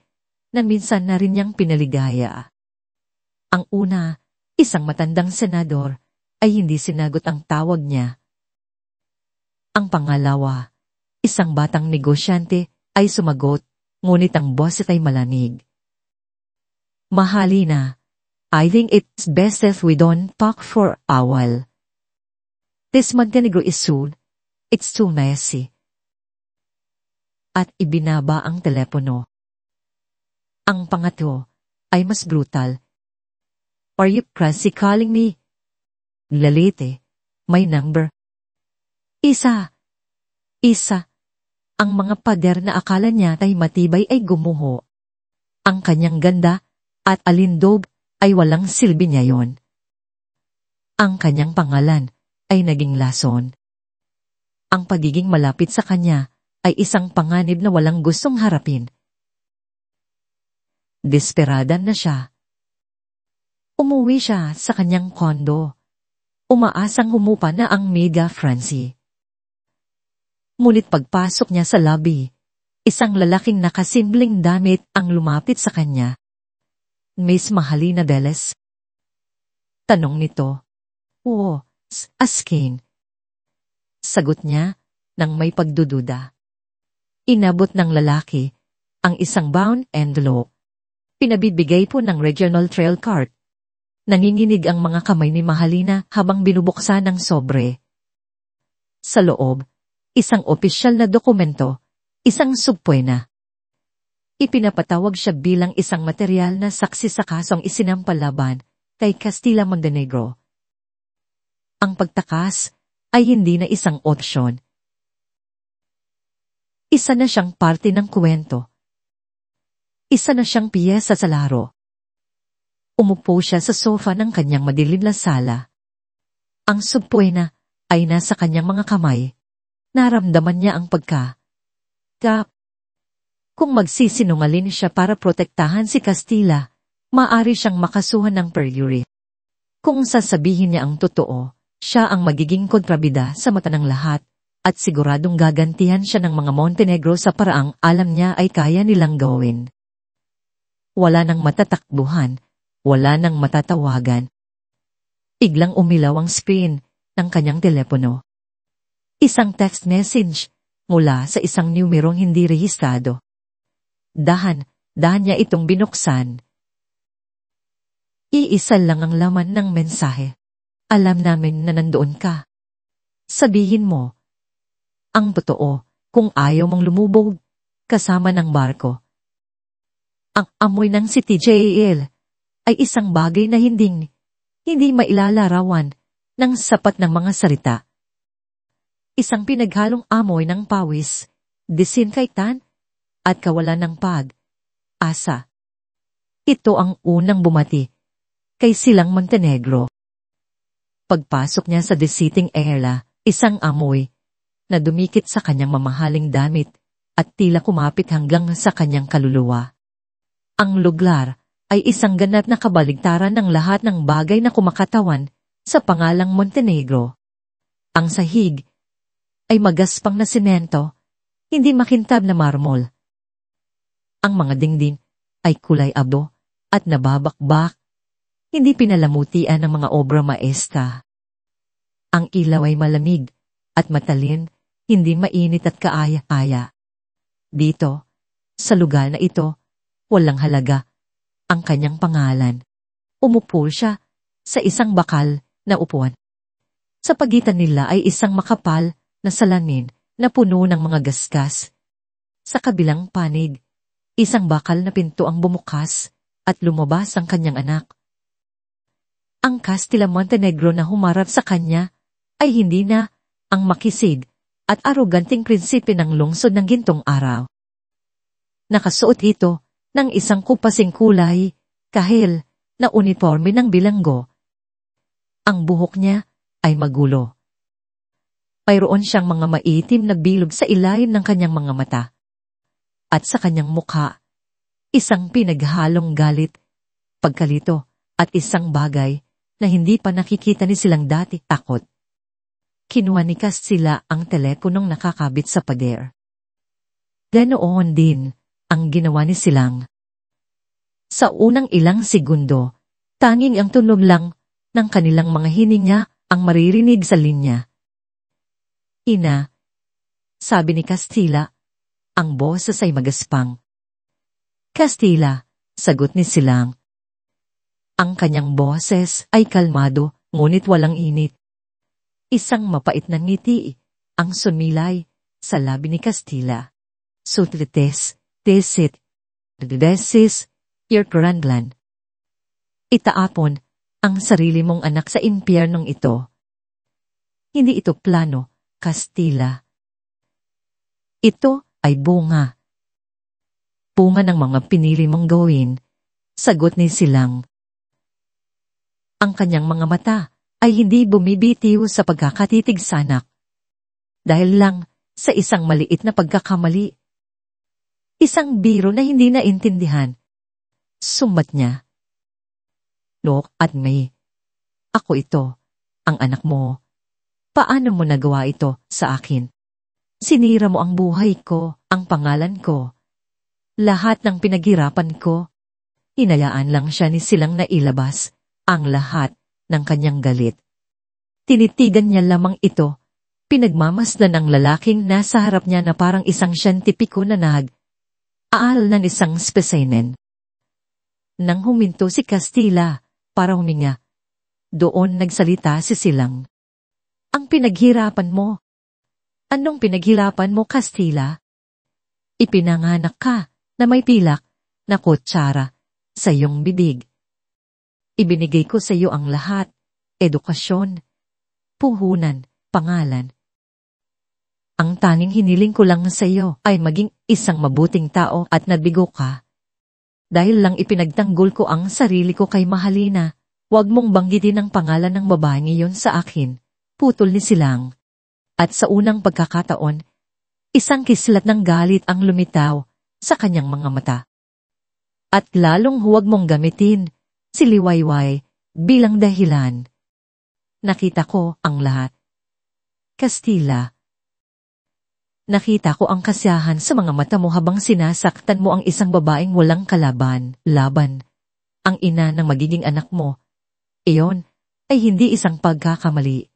na minsan na rin niyang pinaligaya. Ang una, isang matandang senador, ay hindi sinagot ang tawag niya. Ang pangalawa, isang batang negosyante, ay sumagot, ngunit ang boses ay malamig. Mahalina, I think it's best if we don't talk for a while. This Montenegro is soon. It's too messy. At ibinaba ang telepono. Ang pangatlo ay mas brutal. Are you crazy calling me? Lalite, my number. Isa. Ang mga pader na akala niya ay matibay ay gumuho. Ang kanyang ganda at alindog ay walang silbi niya yon. Ang kanyang pangalan ay naging lason. Ang pagiging malapit sa kanya ay isang panganib na walang gustong harapin. Desperada na siya. Umuwi siya sa kanyang kondo. Umaasang humupa na ang Mega Francie. Ngunit pagpasok niya sa lobby, isang lalaking nakasimpleng damit ang lumapit sa kanya. Miss Mahalina Deles? Tanong nito. Oo, asking. Sagot niya nang may pagdududa. Inabot ng lalaki ang isang bound envelope. Pinabibigay po ng Regional Trail Cart. Nanginginig ang mga kamay ni Mahalina habang binubuksan ng sobre. Sa loob, isang opisyal na dokumento, isang subpoena. Ipinapatawag siya bilang isang material na saksi sa kasong isinampalaban kay Castilla Montenegro. Ang pagtakas ay hindi na isang opsyon. Isa na siyang parte ng kwento. Isa na siyang piyesa sa laro. Umupo siya sa sofa ng kanyang madilim na sala. Ang subpoena ay nasa kanyang mga kamay. Naramdaman niya ang pagka-gap. Kung magsisinungaling siya para protektahan si Castilla, maaari siyang makasuhan ng perjury. Kung sasabihin niya ang totoo, siya ang magiging kontrabida sa mata ng lahat, at siguradong gagantihan siya ng mga Montenegro sa paraang alam niya ay kaya nilang gawin. Wala nang matatakbuhan, wala nang matatawagan. Biglang umilaw ang screen ng kanyang telepono. Isang text message mula sa isang numerong hindi rehistrado. Dahan niya itong binuksan. Iisa lang ang laman ng mensahe. Alam namin na nandoon ka. Sabihin mo ang totoo kung ayaw mong lumubog kasama ng barko. Ang amoy ng City JL ay isang bagay na hindi mailalarawan ng sapat ng mga salita. Isang pinaghalong amoy ng pawis, disinfectant, at kawalan ng pag-asa. Ito ang unang bumati kay Silang Montenegro. Pagpasok niya sa deceiving area, isang amoy na dumikit sa kanyang mamahaling damit at tila kumapit hanggang sa kanyang kaluluwa. Ang lugar ay isang ganap na kabaligtaran ng lahat ng bagay na kumakatawan sa pangalang Montenegro. Ang sahig ay magaspang na semento, hindi makintab na marmol. Ang mga dingding ay kulay abo at nababakbak, hindi pinalamutian ng mga obra maestra. Ang ilaw ay malamig at matalin, hindi mainit at kaaya-aya. Dito, sa lugar na ito, walang halaga ang kanyang pangalan. Umupo siya sa isang bakal na upuan. Sa pagitan nila ay isang makapal na salamin na puno ng mga gasgas. Sa kabilang panig, isang bakal na pinto ang bumukas at lumabas ang kanyang anak. Ang Castilla Montenegro na humarap sa kanya ay hindi na ang makisig at aroganting prinsipe ng lungsod ng gintong araw. Nakasuot ito ng isang kupasing kulay, kahil, na uniforme ng bilanggo. Ang buhok niya ay magulo. Mayroon siyang mga maitim na bilog sa ilalim ng kanyang mga mata. At sa kanyang mukha, isang pinaghalong galit, pagkalito, at isang bagay na hindi pa nakikita ni silang dati, takot. Kinuha ni Castilla ang teleponong nakakabit sa pader. Ganoon din ang ginawa ni silang. Sa unang ilang segundo, tanging ang tunog lang ng kanilang mga hininga ang maririnig sa linya. Ina, sabi ni Castilla, ang boses ay magaspang. Castilla, sagot ni silang. Ang kanyang boses ay kalmado, ngunit walang init. Isang mapait na ngiti ang sumilay sa labi ni Castilla. Sutlites, desit, desis, your grandland. Itaapon ang sarili mong anak sa impyernong ito. Hindi ito plano, Castilla. Ito ay bunga. Bunga ng mga pinili mong gawin, sagot ni silang. Ang kanyang mga mata ay hindi bumibitiw sa pagkakatitig sa anak. Dahil lang sa isang maliit na pagkakamali. Isang biro na hindi naintindihan. Sumbat niya. Look at me. Ako ito, ang anak mo. Paano mo nagawa ito sa akin? Sinira mo ang buhay ko, ang pangalan ko. Lahat ng pinaghirapan ko. Hinayaan lang siya ni silang nailabas ang lahat ng kanyang galit. Tinitigan niya lamang ito. Pinagmamasdan ng lalaking nasa harap niya na parang isang siyentipiko na aaral ng isang specimen. Nang huminto si Castilla para huminga, doon nagsalita si silang. Ang pinaghirapan mo. Anong pinaghirapan mo, Castilla? Ipinanganak ka na may pilak na kutsara sa iyong bibig. Ibinigay ko sa iyo ang lahat, edukasyon, puhunan, pangalan. Ang tanging hiniling ko lang sa iyo ay maging isang mabuting tao at nabigo ka. Dahil lang ipinagtanggol ko ang sarili ko kay Mahalina, huwag mong banggitin ang pangalan ng babaeng iyon sa akin, putol ni silang. At sa unang pagkakataon, isang kislat ng galit ang lumitaw sa kanyang mga mata. At lalong huwag mong gamitin si Liwayway bilang dahilan. Nakita ko ang lahat. Castilla. Nakita ko ang kasiyahan sa mga mata mo habang sinasaktan mo ang isang babaeng walang laban. Ang ina ng magiging anak mo. Iyon ay hindi isang pagkakamali.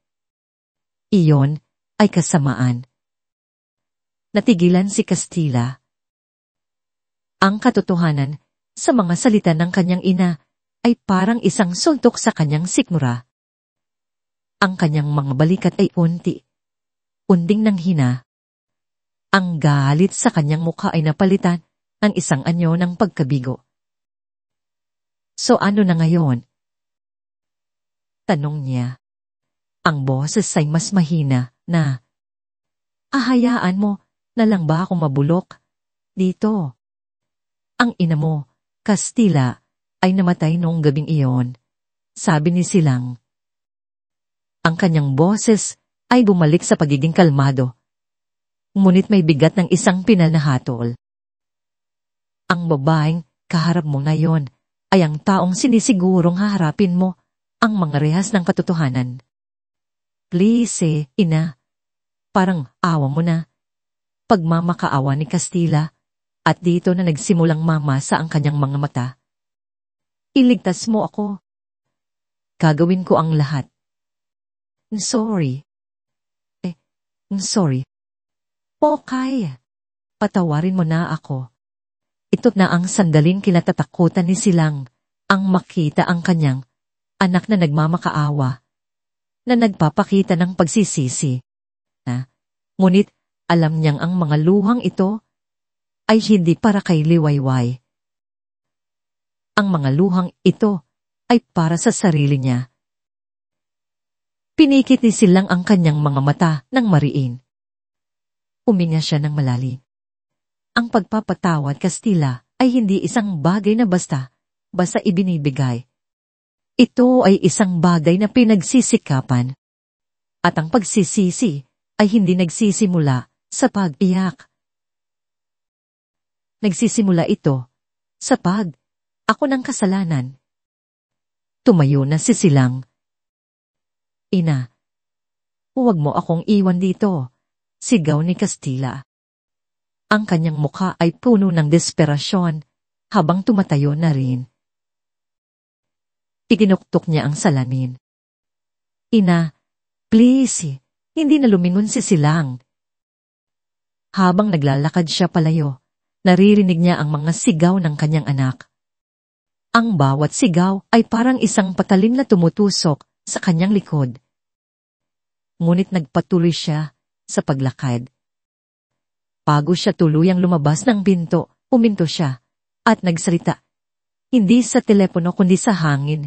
Iyon ay kasamaan. Natigilan si Castilla. Ang katotohanan sa mga salita ng kanyang ina ay parang isang suntok sa kanyang sikmura. Ang kanyang mga balikat ay unding ng hina. Ang galit sa kanyang mukha ay napalitan ng isang anyo ng pagkabigo. So ano na ngayon? Tanong niya. Ang boses ay mas mahina na, ahayaan mo na lang ba akong mabulok dito? Ang ina mo, Castilla, ay namatay noong gabing iyon, sabi ni silang. Ang kanyang boses ay bumalik sa pagiging kalmado. Ngunit may bigat ng isang pinanahatol. Ang babaeng kaharap mo ngayon ay ang taong sinisigurong haharapin mo ang mga rehas ng katotohanan. Please, ina. Parang awa mo na. Pagmamakaawa ni Castilla at dito na nagsimulang mamasa ang kanyang mga mata. Iligtas mo ako. Gagawin ko ang lahat. Sorry. Sorry. Okay. Patawarin mo na ako. Ito na ang sandaling kinatatakutan ni silang ang makita ang kanyang anak na nagmamakaawa, na nagpapakita ng pagsisisi. Ngunit alam niyang ang mga luhang ito ay hindi para kay Liwayway. Ang mga luhang ito ay para sa sarili niya. Pinikit ni silang ang kanyang mga mata ng mariin. Huminga siya ng malalim. Ang pagpapatawad, Kastila, ay hindi isang bagay na basta ibinibigay. Ito ay isang bagay na pinagsisikapan. At ang pagsisisi ay hindi nagsisimula sa pag-iyak. Nagsisimula ito sa ako ng kasalanan. Tumayo na si Silang. Ina, huwag mo akong iwan dito, sigaw ni Kastila. Ang kanyang mukha ay puno ng desperasyon habang tumatayo na rin. Ikinuktok niya ang salamin. Ina, please, hindi na lumingon si Silang. Habang naglalakad siya palayo, naririnig niya ang mga sigaw ng kanyang anak. Ang bawat sigaw ay parang isang patalim na tumutusok sa kanyang likod. Ngunit nagpatuloy siya sa paglakad. Bago siya tuluyang lumabas ng pinto, huminto siya at nagsalita. Hindi sa telepono kundi sa hangin.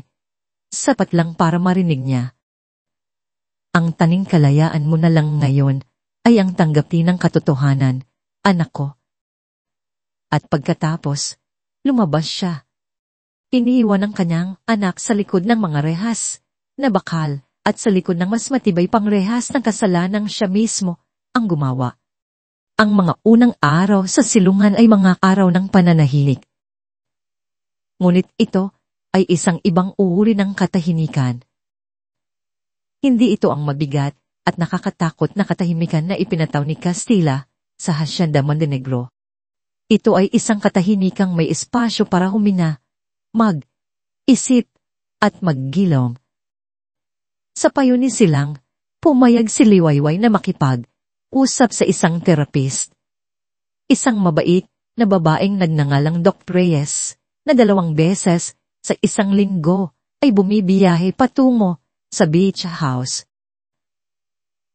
Sapat lang para marinig niya. Ang taning kalayaan mo na lang ngayon ay ang tanggapin ng katotohanan, anak ko. At pagkatapos, lumabas siya. Iniiwan ang kanyang anak sa likod ng mga rehas na bakal at sa likod ng mas matibay pang rehas ng kasalanang siya mismo ang gumawa. Ang mga unang araw sa silungan ay mga araw ng pananahimik. Ngunit ito ay isang ibang uri ng katahimikan. Hindi ito ang mabigat at nakakatakot na katahimikan na ipinataw ni Kastila sa Hacienda Montenegro. Ito ay isang katahimikang may espasyo para humina, mag-isip at maggilom. Sa payo ni Silang, pumayag si Liwayway na makipag-usap sa isang therapist. Isang mabait na babaeng nagngangalang Doc Reyes na 2 beses sa isang linggo ay bumibiyahe patungo sa beach house.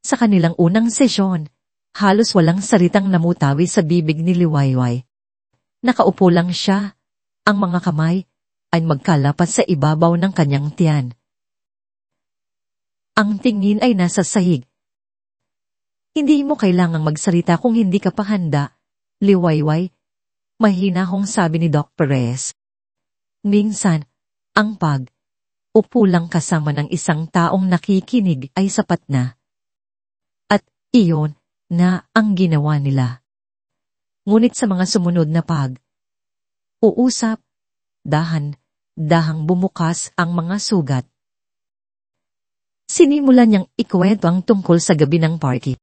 Sa kanilang unang sesyon, halos walang salitang namutawi sa bibig ni Liwayway. Nakaupo lang siya, ang mga kamay ay magkalapat sa ibabaw ng kanyang tiyan. Ang tingin ay nasa sahig. Hindi mo kailangang magsalita kung hindi ka pa handa, Liwayway, mahinahong sabi ni Doc Perez. Minsan, ang upo lang kasama ng isang taong nakikinig ay sapat na. At iyon na ang ginawa nila. Ngunit sa mga sumunod na uusap, dahang bumukas ang mga sugat. Sinimulan niyang ikwento ang tungkol sa gabi ng party.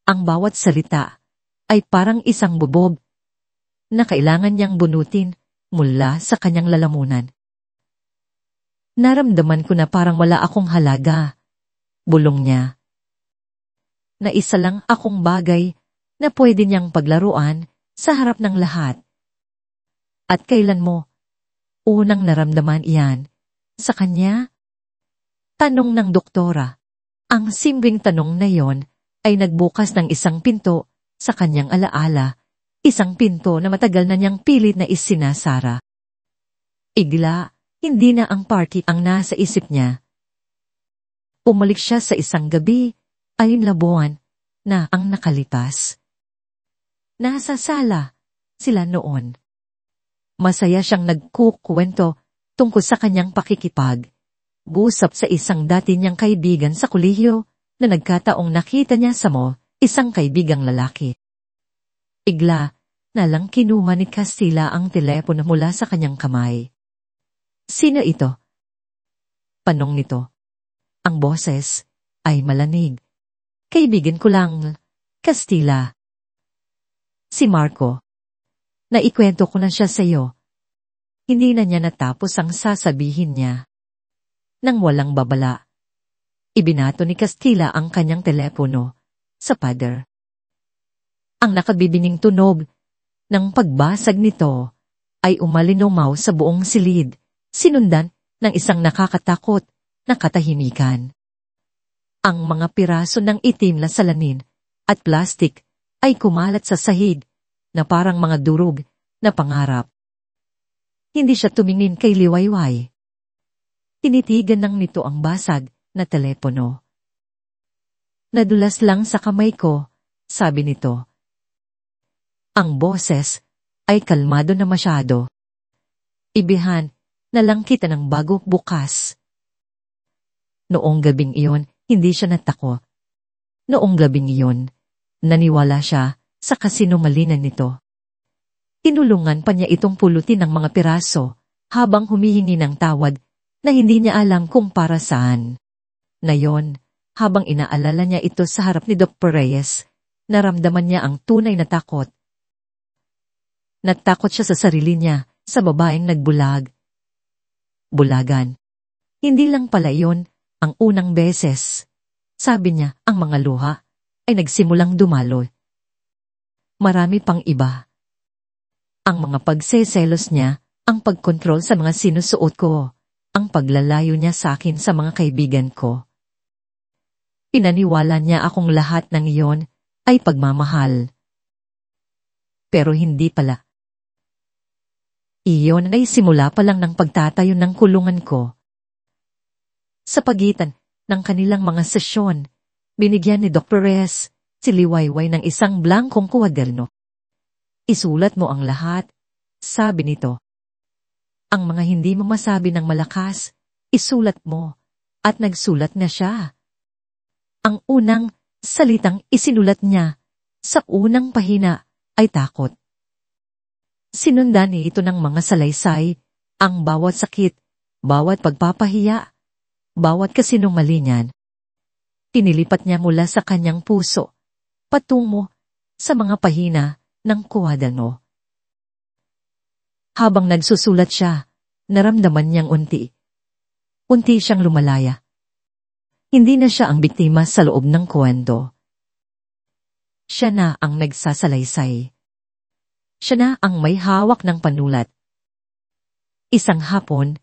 Ang bawat salita ay parang isang bubog na kailangan niyang bunutin mula sa kanyang lalamunan. Naramdaman ko na parang wala akong halaga, bulong niya. Na isa lang akong bagay na pwede niyang paglaruan sa harap ng lahat. At kailan mo unang naramdaman iyan sa kanya? Tanong ng doktora. Ang simpleng tanong na yon ay nagbukas ng isang pinto sa kanyang alaala, isang pinto na matagal na niyang pilit na isinasara. Igla, hindi na ang party ang nasa isip niya. Umalik siya sa isang gabi, ay buwan na ang nakalipas. Nasa sala sila noon. Masaya siyang nagkukwento tungkol sa kanyang pakikipag-usap sa isang dati niyang kaibigan sa kolehiyo na nagkataong nakita niya sa isang kaibigang lalaki. Igla na lang kinuha ni Kastila ang telepono mula sa kanyang kamay. Sino ito? Panong nito. Ang boses ay malanig. Kaibigan ko lang, Kastila. Si Marco. Naikwento ko na siya sa iyo. Hindi na niya natapos ang sasabihin niya. Nang walang babala, ibinato ni Kastila ang kanyang telepono sa pader. Ang nakabibining tunog ng pagbasag nito ay umalinumaw sa buong silid, sinundan ng isang nakakatakot na katahimikan. Ang mga piraso ng itim na salamin at plastik ay kumalat sa sahig na parang mga durog na pangarap. Hindi siya tumingin kay Liwayway. Tinitigan lang nito ang basag na telepono. Nadulas lang sa kamay ko, sabi nito. Ang boses ay kalmado na masyado. Ibihan na lang kita ng bago bukas. Noong gabing iyon, hindi siya natako. Noong gabing iyon, naniwala siya sa kasinungalingan nito. Tinulungan pa niya itong pulutin ng mga piraso habang humihingi ng tawad na hindi niya alam kung para saan. Ngayon, habang inaalala niya ito sa harap ni Dr. Reyes, naramdaman niya ang tunay na takot. Natakot siya sa sarili niya, sa babaeng nagbulag. Bulagan. Hindi lang pala iyon ang unang beses. Sabi niya, ang mga luha ay nagsimulang dumalo. Marami pang iba. Ang mga pagseselos niya, ang pagkontrol sa mga sinusuot ko, ang paglalayo niya sa akin sa mga kaibigan ko. Pinaniwala niya akong lahat ng iyon ay pagmamahal. Pero hindi pala. Iyon ay simula pa lang ng pagtatayo ng kulungan ko. Sa pagitan ng kanilang mga sesyon, binigyan ni Dr. Reyes si Liwayway ng isang blankong kuwaderno. Isulat mo ang lahat, sabi nito. Ang mga hindi mo masabi ng malakas, isulat mo, at nagsulat na siya. Ang unang salitang isinulat niya sa unang pahina ay takot. Sinundan ni ito ng mga salaysay, ang bawat sakit, bawat pagpapahiya, bawat kasinungalingan. Tinilipat niya mula sa kanyang puso, patungo sa mga pahina ng kuwaderno. Habang nagsusulat siya, naramdaman niyang unti siyang lumalaya. Hindi na siya ang biktima sa loob ng kwento. Siya na ang nagsasalaysay. Siya na ang may hawak ng panulat. Isang hapon,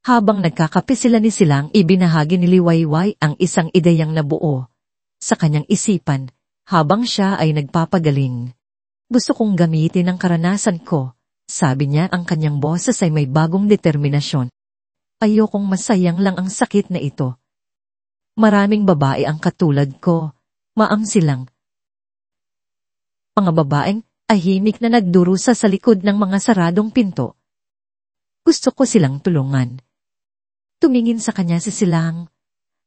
habang nagkakape sila ni Silang, ibinahagi ni Liwayway ang isang ideyang nabuo sa kanyang isipan habang siya ay nagpapagaling. Gusto kong gamitin ang karanasan ko, sabi niya, ang kanyang boses ay may bagong determinasyon. Ayokong masayang lang ang sakit na ito. Maraming babae ang katulad ko, maam silang. Mga babaeng ahimik na nagdurusa sa likod ng mga saradong pinto. Gusto ko silang tulungan. Tumingin sa kanya si Silang,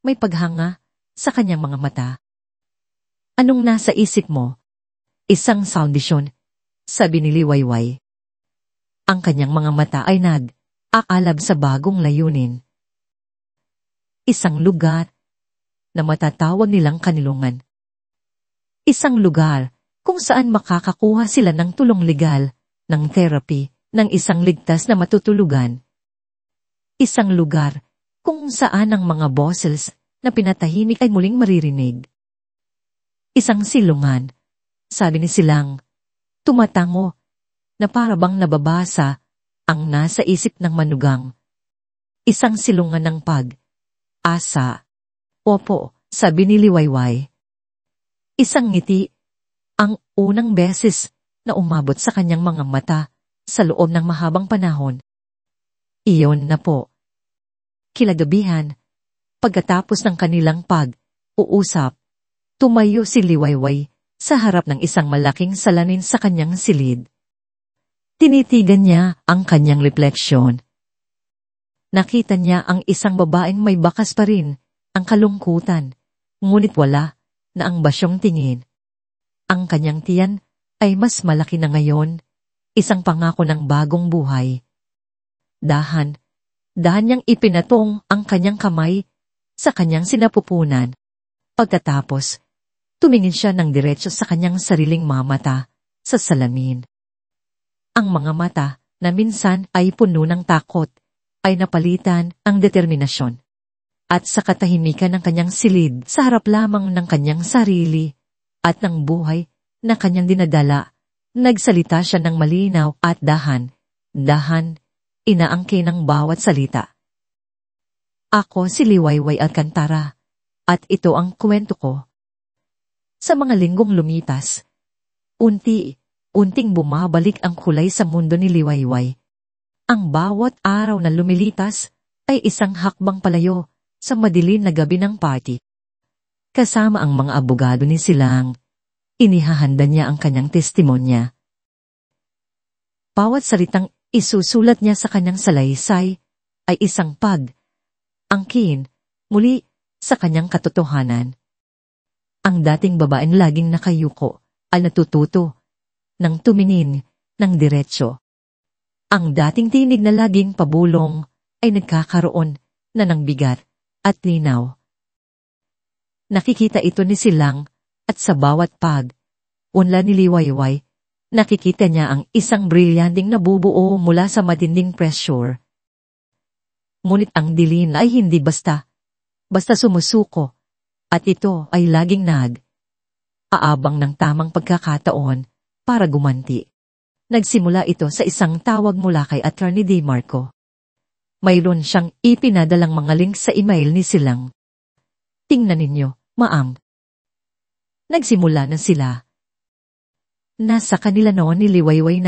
may paghanga sa kanyang mga mata. Anong nasa isip mo? Isang soundisyon, sabi ni Liwayway. Ang kanyang mga mata ay nag-aalab sa bagong layunin. Isang lugar na matatawag nilang kanilungan. Isang lugar kung saan makakakuha sila ng tulong legal, ng therapy, ng isang ligtas na matutulugan. Isang lugar kung saan ang mga boses na pinatahimik ay muling maririnig. Isang silungan, sabi ni Silang, tumatango, na parabang nababasa ang nasa isip ng manugang. Isang silungan ng pag-asa. Opo, sabi ni Liwayway. Isang ngiti, ang unang beses na umabot sa kanyang mga mata sa loob ng mahabang panahon. Iyon na po. Kilagabihan, pagkatapos ng kanilang pag-uusap, tumayo si Liwayway sa harap ng isang malaking salamin sa kanyang silid. Tinitigan niya ang kanyang refleksyon. Nakita niya ang isang babaeng may bakas pa rin, ang kalungkutan, ngunit wala na ang basyong tingin. Ang kanyang tiyan ay mas malaki na ngayon, isang pangako ng bagong buhay. Dahan niyang ipinatong ang kanyang kamay sa kanyang sinapupunan. Pagkatapos, tumingin siya ng diretso sa kanyang sariling mamata sa salamin. Ang mga mata na minsan ay puno ng takot ay napalitan ang determinasyon. At sa katahimikan ng kanyang silid sa harap lamang ng kanyang sarili at ng buhay na kanyang dinadala, nagsalita siya ng malinaw at dahan inaangkin ng bawat salita. Ako si Liwayway Alcantara, at ito ang kwento ko. Sa mga linggong lumipas, unting bumabalik ang kulay sa mundo ni Liwayway. Ang bawat araw na lumilipas ay isang hakbang palayo sa madilim na gabi ng party. Kasama ang mga abogado ni Silang, inihahanda niya ang kanyang testimonya. Bawat salitang isusulat niya sa kanyang salaysay ay isang angkin muli sa kanyang katotohanan. Ang dating babaeng laging nakayuko ay natututo ng tumingin ng diretsyo. Ang dating tinig na laging pabulong ay nagkakaroon na ng bigat at linaw. Nakikita ito ni Silang at sa bawat unla ni Liwayway, nakikita niya ang isang brilyanting nabubuo mula sa matinding pressure. Ngunit ang dilim ay hindi basta sumusuko, at ito ay laging aabang ng tamang pagkakataon para gumanti. Nagsimula ito sa isang tawag mula kay Attorney Di Marco. Mayroon siyang ipinadalang mga link sa email ni Silang. Tingnan ninyo, ma'am. Nagsimula na sila. Nasa kanila noon ni Liwayway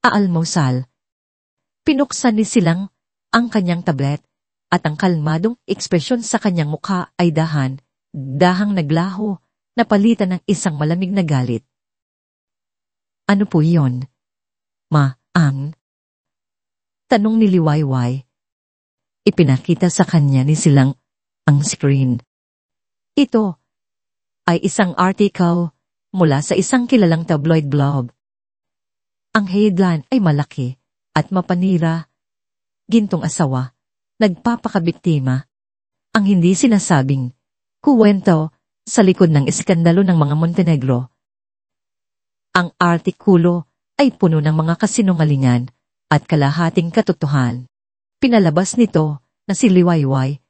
aalmusal. Pinuksan ni Silang ang kanyang tablet at ang kalmadong ekspresyon sa kanyang mukha ay dahang naglaho na palitan ng isang malamig na galit. Ano po iyon? Ma'am? Tanong ni Liwayway. Ipinakita sa kanya ni Silang ang screen. Ito ay isang article mula sa isang kilalang tabloid blog. Ang headline ay malaki at mapanira. Gintong asawa, nagpapakabiktima. Ang hindi sinasabing kuwento sa likod ng iskandalo ng mga Montenegro. Ang artikulo ay puno ng mga kasinungalingan at kalahating katotohanan. Pinalabas nito na si Liwayway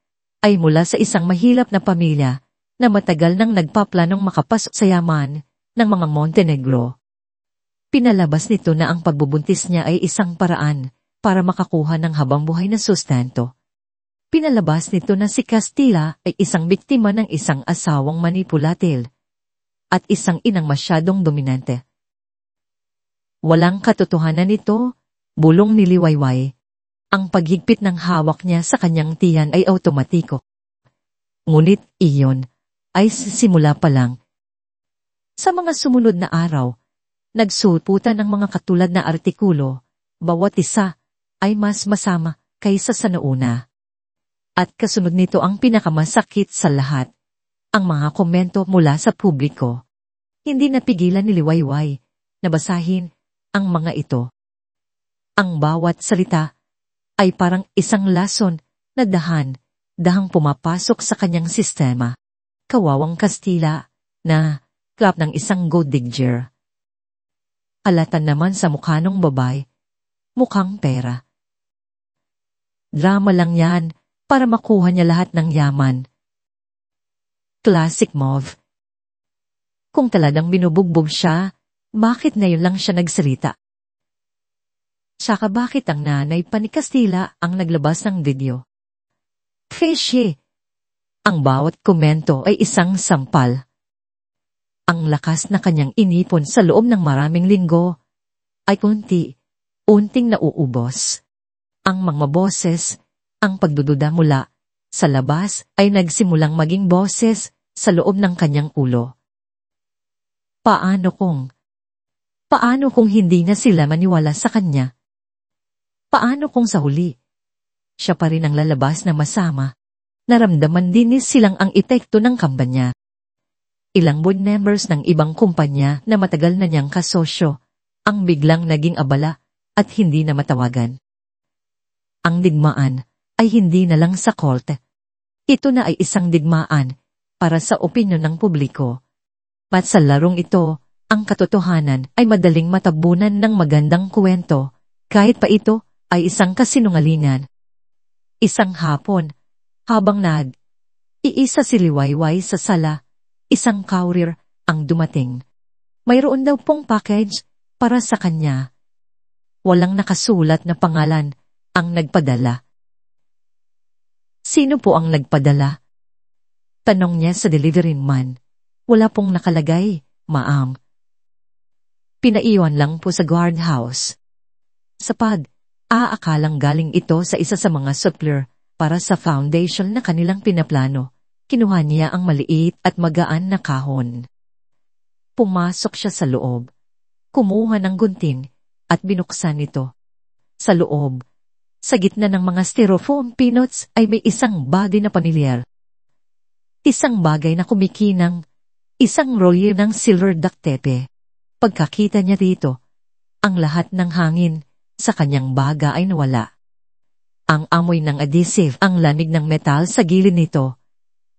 ay mula sa isang mahirap na pamilya na matagal nang nagpaplanong makapasok sa yaman ng mga Montenegro. Pinalabas nito na ang pagbubuntis niya ay isang paraan para makakuha ng habangbuhay na sustento. Pinalabas nito na si Castilla ay isang biktima ng isang asawang manipulatil at isang inang masyadong dominante. Walang katotohanan nito, bulong ni Liwayway. Ang paghigpit ng hawak niya sa kanyang tiyan ay automatiko. Ngunit iyon ay simula pa lang. Sa mga sumunod na araw, nagsulputan ng mga katulad na artikulo, bawat isa ay mas masama kaysa sa nauna. At kasunod nito ang pinakamasakit sa lahat, ang mga komento mula sa publiko. Hindi napigilan ni Liwayway na basahin ang mga ito. Ang bawat salita ay parang isang lason na dahang pumapasok sa kanyang sistema. Kawawang Castilla na klap ng isang gold digger. Alatan naman sa mukha ng babae, mukhang pera. Drama lang yan para makuha niya lahat ng yaman. Classic move. Kung talagang binubugbog siya, bakit ngayon lang siya nagsalita? Saka bakit ang nanay pa ni Castilla ang naglabas ng video? Fishy. Ang bawat komento ay isang sampal. Ang lakas na kanyang inipon sa loob ng maraming linggo ay unting nauubos. Ang mga boses, ang pagdududa mula sa labas ay nagsimulang maging boses sa loob ng kanyang ulo. Paano kung hindi na sila maniwala sa kanya? Paano kung sa huli, siya pa rin ang lalabas na masama? Naramdaman din ni Silang ang epekto ng kampanya. Ilang board members ng ibang kumpanya na matagal na niyang kasosyo ang biglang naging abala at hindi na matawagan. Ang digmaan ay hindi na lang sa korte. Ito na ay isang digmaan para sa opinyon ng publiko. At sa larong ito, ang katotohanan ay madaling matabunan ng magandang kwento, kahit pa ito ay isang kasinungalingan. Isang hapon, habang iisa si Liwayway sa sala, isang courier ang dumating. Mayroon daw pong package para sa kanya. Walang nakasulat na pangalan ang nagpadala. Sino po ang nagpadala? Tanong niya sa delivery man. Wala pong nakalagay, ma'am. Pinaiwan lang po sa guardhouse. Aakalang galing ito sa isa sa mga supplier para sa foundation na kanilang pinaplano. Kinuha niya ang maliit at magaan na kahon. Pumasok siya sa loob. Kumuha ng gunting at binuksan ito. Sa loob, sa gitna ng mga styrofoam peanuts ay may isang bagay na pamilyar. Isang bagay na kumikinang, isang rolyo ng silver duct tape. Pagkakita niya dito, ang lahat ng hangin sa kanyang baga ay nawala. Ang amoy ng adhesive, ang lamig ng metal sa gilid nito,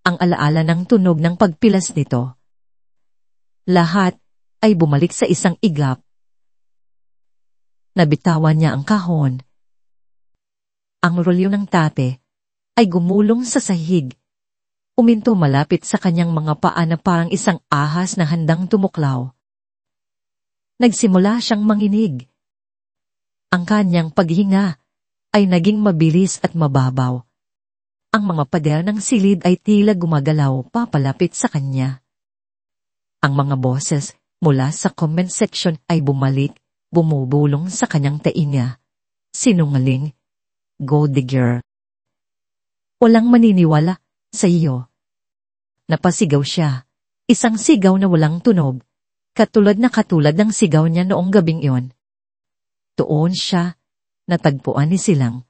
ang alaala ng tunog ng pagpilas nito. Lahat ay bumalik sa isang iglap. Nabitawan niya ang kahon. Ang rolyo ng tape ay gumulong sa sahig. Uminto malapit sa kanyang mga paa na parang isang ahas na handang tumuklaw. Nagsimula siyang manginig. Ang kanyang paghinga ay naging mabilis at mababaw. Ang mga pader ng silid ay tila gumagalaw papalapit sa kanya. Ang mga boses mula sa comment section ay bumubulong sa kanyang tainga. Sinungaling, gold digger. Walang maniniwala sa iyo. Napasigaw siya, isang sigaw na walang tunog, katulad ng sigaw niya noong gabing iyon. Doon siya, natagpuan ni Silang.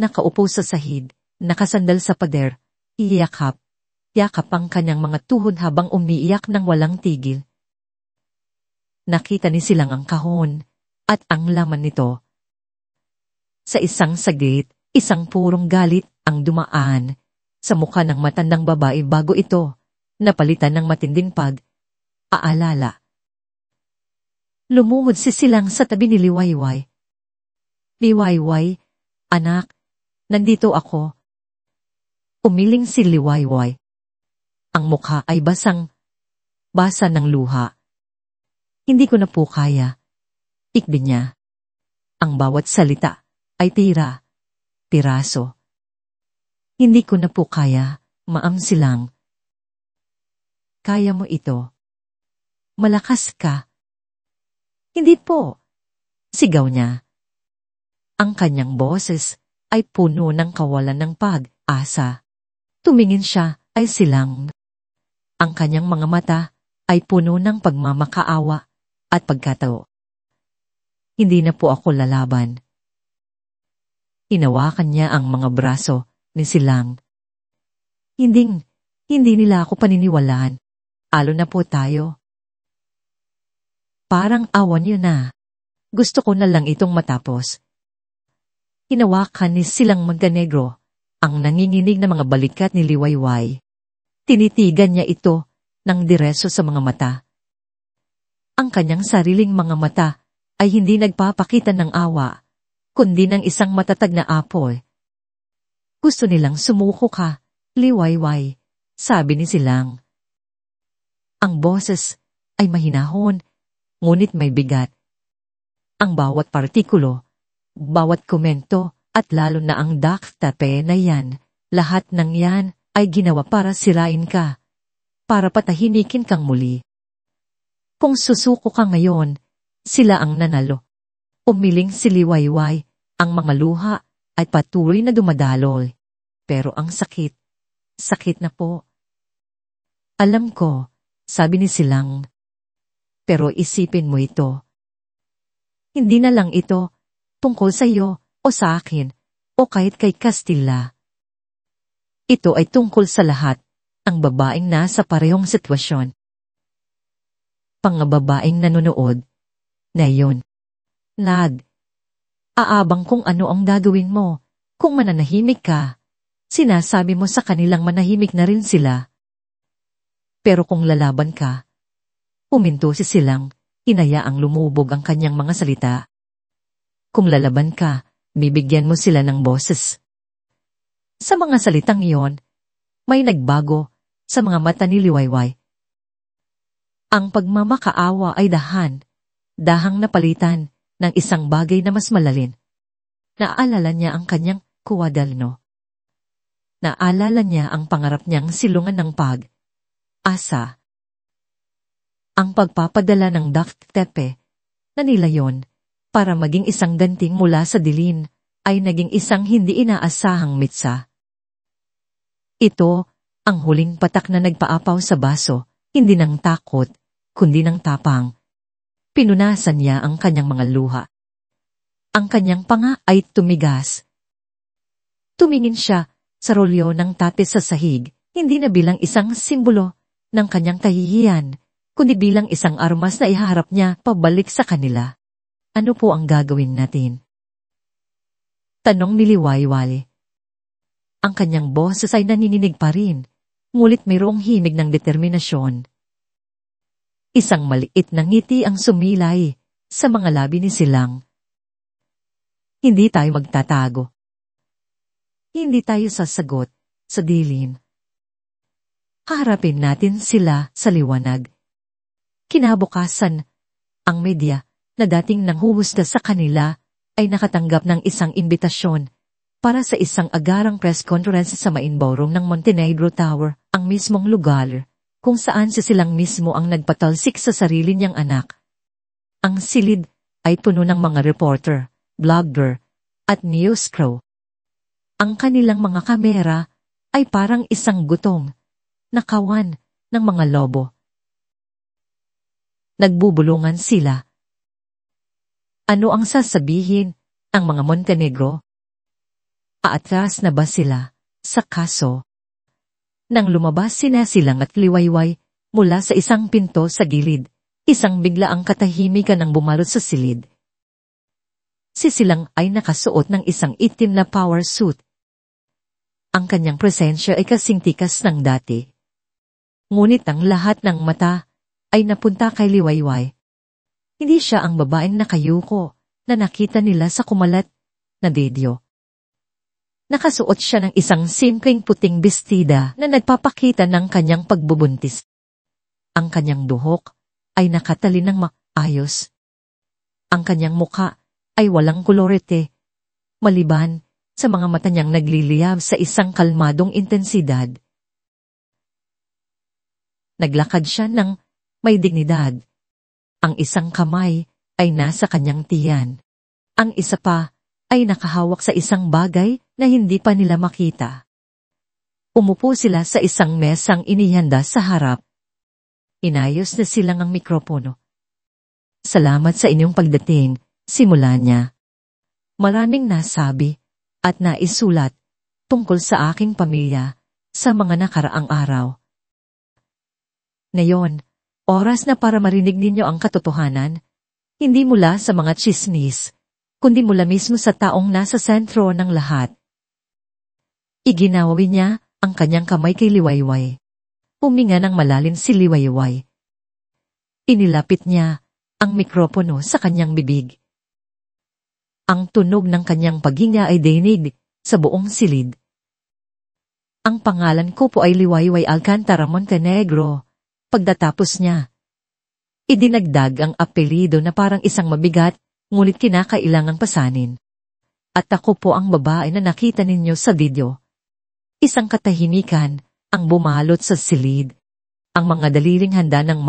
Nakaupo sa sahig, nakasandal sa pader, yakap ang kanyang mga tuhod habang umiiyak ng walang tigil. Nakita ni Silang ang kahon at ang laman nito. Sa isang saglit, isang purong galit ang dumaan sa mukha ng matandang babae bago ito napalitan ng matinding pag-aalala. Lumungod si Silang sa tabi ni Liwayway. Liwayway, anak, nandito ako. Umiling si Liwayway. Ang mukha ay basa ng luha. Hindi ko na po kaya. Ikbi niya. Ang bawat salita ay piraso. Hindi ko na po kaya, Maam Silang. Kaya mo ito. Malakas ka. Hindi po. Sigaw niya. Ang kanyang boses ay puno ng kawalan ng pag-asa. Tumingin siya ay Silang. Ang kanyang mga mata ay puno ng pagmamakaawa at pagkatao. Hindi na po ako lalaban. Hinawakan niya ang mga braso ni Silang. Hindi nila ako paniniwalaan. Alo na po tayo. Parang awan niyo na. Gusto ko na lang itong matapos. Hinawakan ni Silang Montenegro ang nanginginig na mga balikat ni Liwayway. Tinitigan niya ito ng diretso sa mga mata. Ang kanyang sariling mga mata ay hindi nagpapakita ng awa, kundi ng isang matatag na apoy. Gusto nilang sumuko ka, Liwayway, sabi ni Silang. Ang boses ay mahinahon, ngunit may bigat. Ang bawat partikulo, bawat komento, at lalo na ang duct tape na yan, lahat ng yan ay ginawa para sirain ka, para patahimikin kang muli. Kung susuko ka ngayon, sila ang nanalo. Umiling si Liwayway, ang mga luha ay patuloy na dumadaloy. Pero ang sakit na po. Alam ko, sabi ni Silang. Pero isipin mo ito. Hindi na lang ito tungkol sa iyo o sa akin o kahit kay Castilla. Ito ay tungkol sa lahat, ang babaeng nasa parehong sitwasyon. Pangababaeng nanonood, na yun. Aabang kung ano ang gagawin mo, kung mananahimik ka. Sinasabi mo sa kanilang manahimik na rin sila. Pero kung lalaban ka, uminto si Silang, hinayaang lumubog ang kanyang mga salita. Kung lalaban ka, bibigyan mo sila ng boses. Sa mga salitang iyon, may nagbago sa mga mata ni Liwayway. Ang pagmamakaawa ay dahang napalitan ng isang bagay na mas malalim. Naalala niya ang kanyang kuwadalno. Naalala niya ang pangarap niyang silungan ng pag-asa. Ang pagpapadala ng duct tape na nilayon para maging isang ganting mula sa dilin ay naging isang hindi inaasahang mitsa. Ito ang huling patak na nagpaapaw sa baso, hindi ng takot, kundi ng tapang. Pinunasan niya ang kanyang mga luha. Ang kanyang panga ay tumigas. Tumingin siya sa rolyo ng tapis sa sahig, hindi na bilang isang simbolo ng kanyang kahihiyan, kundi bilang isang armas na ihaharap niya pabalik sa kanila. Ano po ang gagawin natin? Tanong ni Liwayway. Ang kanyang boses ay nanininig pa rin, ngulit mayroong himig ng determinasyon. Isang maliit na ngiti ang sumilay sa mga labi ni Silang. Hindi tayo magtatago. Hindi tayo sasagot sa dilim. Harapin natin sila sa liwanag. Kinabukasan, ang media na dating nanghuhusga sa kanila ay nakatanggap ng isang imbitasyon para sa isang agarang press conference sa main ballroom ng Montenegro Tower, ang mismong lugar kung saan si Silang mismo ang nagpatalsik sa sarili niyang anak. Ang silid ay puno ng mga reporter, blogger, at news crew. Ang kanilang mga kamera ay parang isang gutong na kawan ng mga lobo. Nagbubulungan sila. Ano ang sasabihin ang mga Montenegro? Aatras na ba sila sa kaso? Nang lumabas sina Silang at Liwayway mula sa isang pinto sa gilid, isang biglaang katahimikan ang bumalot sa silid. Si Silang ay nakasuot ng isang itim na power suit. Ang kanyang presensya ay kasing tikas ng dati. Ngunit ang lahat ng mata ay napunta kay Liwayway. Hindi siya ang babaeng nakayuko na nakita nila sa kumalat na video. Nakasuot siya ng isang simpleng puting bestida na nagpapakita ng kanyang pagbubuntis. Ang kanyang buhok ay nakatali ng maayos. Ang kanyang muka ay walang kolorete, maliban sa mga mata niyang nagliliyab sa isang kalmadong intensidad. Naglakad siya ng may dignidad. Ang isang kamay ay nasa kanyang tiyan. Ang isa pa ay nakahawak sa isang bagay na hindi pa nila makita. Umupo sila sa isang mesang inihanda sa harap. Inayos na silang ang mikropono. Salamat sa inyong pagdating, simula niya. Maraming nasabi at naisulat tungkol sa aking pamilya sa mga nakaraang araw. Ngayon, oras na para marinig ninyo ang katotohanan, hindi mula sa mga tsismis, kundi mula mismo sa taong nasa sentro ng lahat. Iginawi niya ang kanyang kamay kay Liwayway. Huminga ng malalim si Liwayway. Inilapit niya ang mikropono sa kanyang bibig. Ang tunog ng kanyang paghinga ay dinig sa buong silid. Ang pangalan ko po ay Liwayway Alcantara Montenegro. Pagdatapos niya, idinagdag ang apelido na parang isang mabigat, ngunit kinakailangang pasanin. At ako po ang babae na nakita ninyo sa video. Isang katahimikan ang bumalot sa silid. Ang mga daliling handa ng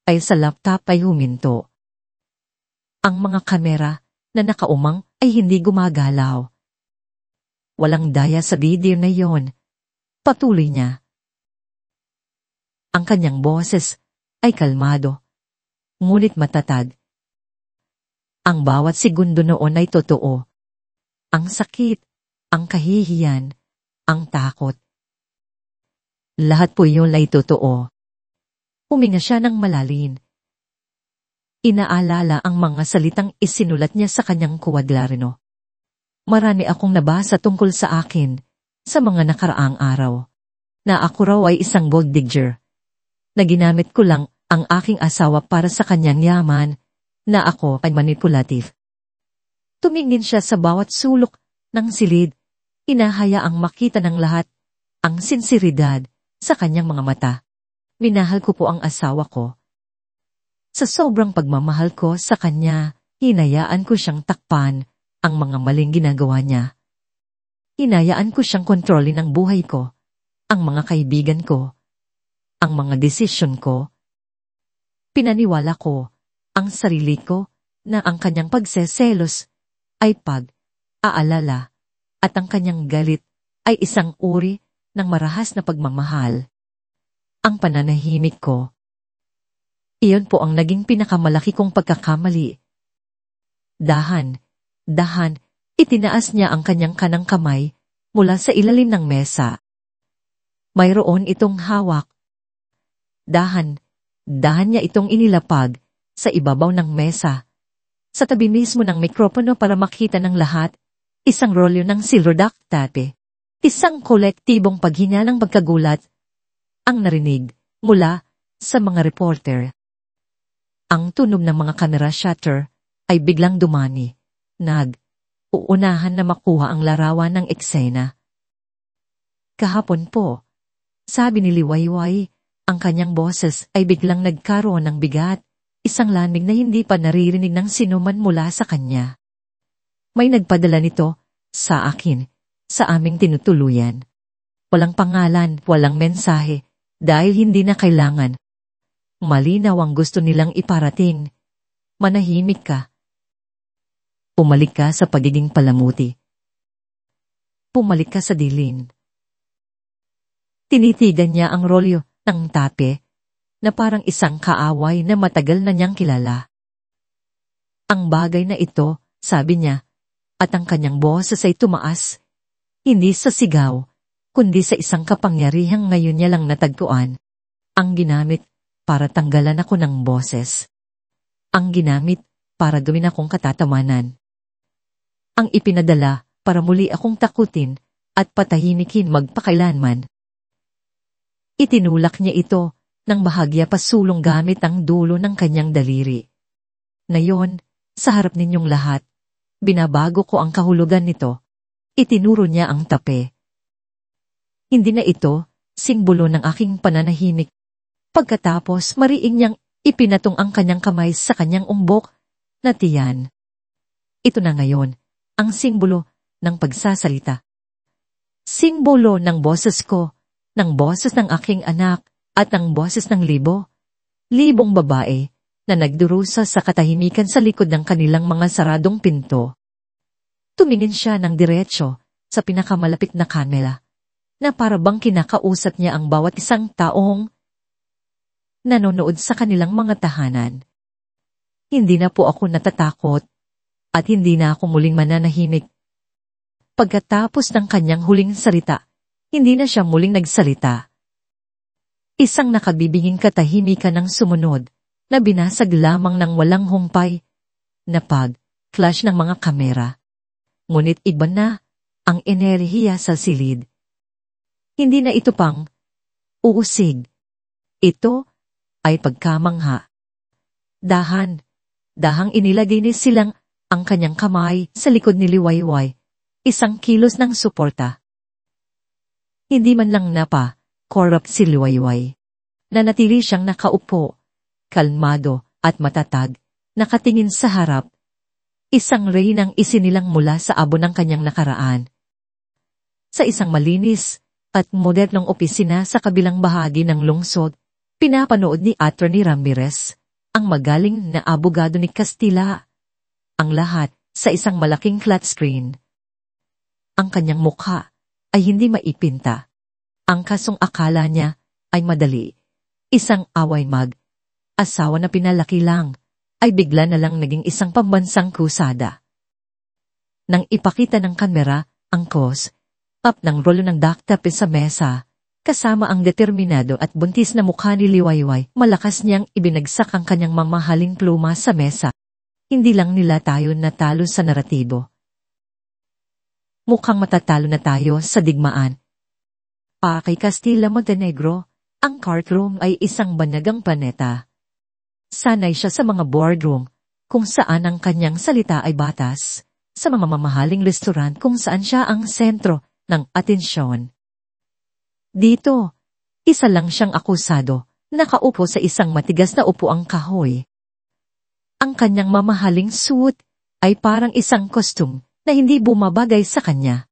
ay sa laptop ay huminto. Ang mga kamera na nakaumang ay hindi gumagalaw. Walang daya sa video na yon. Patuloy niya. Ang kanyang boses ay kalmado, ngunit matatag. Ang bawat segundo noon ay totoo. Ang sakit, ang kahihiyan, ang takot. Lahat po yun ay totoo. Huminga siya ng malalim. Inaalala ang mga salitang isinulat niya sa kanyang kuwadlarino. Marami akong nabasa tungkol sa akin sa mga nakaraang araw. Na ako raw ay isang gold digger. Na ginamit ko lang ang aking asawa para sa kanyang yaman, na ako ay manipulative. Tumingin siya sa bawat sulok ng silid. Inahayaang makita ng lahat ang sinseridad sa kanyang mga mata. Minahal ko po ang asawa ko. Sa sobrang pagmamahal ko sa kanya, hinayaan ko siyang takpan ang mga maling ginagawa niya. Hinayaan ko siyang kontrolin ang buhay ko, ang mga kaibigan ko, ang mga desisyon ko. Pinaniwala ko ang sarili ko na ang kanyang pagseselos ay pag-aalala at ang kanyang galit ay isang uri ng marahas na pagmamahal. Ang pananahimik ko Iyon po ang naging pinakamalaki kong pagkakamali. Dahan, itinaas niya ang kanyang kanang kamay mula sa ilalim ng mesa. Mayroon itong hawak. Dahan niya itong inilapag sa ibabaw ng mesa. Sa tabi mismo ng mikropono para makita ng lahat, isang rolyo ng silver duct tape. Isang kolektibong paghina ng pagkagulat ang narinig mula sa mga reporter. Ang tunog ng mga kamera shutter ay biglang dumani. Uunahan na makuha ang larawan ng eksena. Kahapon po, sabi ni Liwayway, ang kanyang boses ay biglang nagkaroon ng bigat, isang lamig na hindi pa naririnig ng sinuman mula sa kanya. May nagpadala nito sa akin, sa aming tinutuluyan. Walang pangalan, walang mensahe, dahil hindi na kailangan. Malinaw ang gusto nilang iparating. Manahimik ka. Pumalik ka sa pagiging palamuti. Pumalik ka sa dilin. Tinitigan niya ang rolyo ng tape na parang isang kaaway na matagal na niyang kilala. Ang bagay na ito, sabi niya, at ang kanyang boses ay tumaas, hindi sa sigaw, kundi sa isang kapangyarihang ngayon niya lang natagpuan. Ang ginamit para tanggalan ako ng boses. Ang ginamit para gawin akong katatawanan. Ang ipinadala para muli akong takutin at patahimikin magpakailanman. Itinulak niya ito ng bahagya pasulong gamit ang dulo ng kanyang daliri. Ngayon, sa harap ninyong lahat, binabago ko ang kahulugan nito. Itinuro niya ang tape. Hindi na ito simbolo ng aking pananahimik. Pagkatapos, mariing niyang ipinatong ang kanyang kamay sa kanyang umbok na tiyan. Ito na ngayon, ang simbolo ng pagsasalita. Simbolo ng boses ko, ng boses ng aking anak, at ng boses ng libong babae na nagdurusa sa katahimikan sa likod ng kanilang mga saradong pinto. Tumingin siya ng diretso sa pinakamalapit na kamera, na para bang kinakausap niya ang bawat isang taong nanonood sa kanilang mga tahanan. Hindi na po ako natatakot at hindi na ako muling mananahimik. Pagkatapos ng kanyang huling salita, hindi na siya muling nagsalita. Isang nakabibinging katahimikan ng sumunod na binasag lamang ng walang humpay na pag-flash ng mga kamera. Ngunit iba na ang enerhiya sa silid. Hindi na ito pang uusig. Ito ay pagkamangha. Dahang inilagay ni silang ang kanyang kamay sa likod ni Liwayway, isang kilos ng suporta. Hindi man lang corrupt si Liwayway. Nanatili siyang nakaupo, kalmado at matatag, nakatingin sa harap. Isang reynang isinilang mula sa abo ng kanyang nakaraan. Sa isang malinis at modernong opisina sa kabilang bahagi ng lungsod, pinapanood ni Attorney Ramirez, ang magaling na abogado ni Castilla. Ang lahat sa isang malaking flat screen. Ang kanyang mukha ay hindi maipinta. Ang kasong akala niya ay madali. Isang away asawa na pinalaki lang, ay bigla na lang naging isang pambansang kusada. Nang ipakita ng kamera ang close-up ng rolo ng duct tape sa mesa, kasama ang determinado at buntis na mukha ni Liwayway, malakas niyang ibinagsak ang kanyang mamahaling pluma sa mesa. Hindi lang nila tayo natalo sa naratibo. Mukhang matatalo na tayo sa digmaan. Kay Castilla Montenegro, ang courtroom ay isang banyagang planeta. Sanay siya sa mga boardroom, kung saan ang kanyang salita ay batas, sa mga mamahaling restaurant kung saan siya ang sentro ng atensyon. Dito, isa lang siyang akusado, nakaupo sa isang matigas na upuang kahoy. Ang kanyang mamahaling suit ay parang isang costume na hindi bumabagay sa kanya.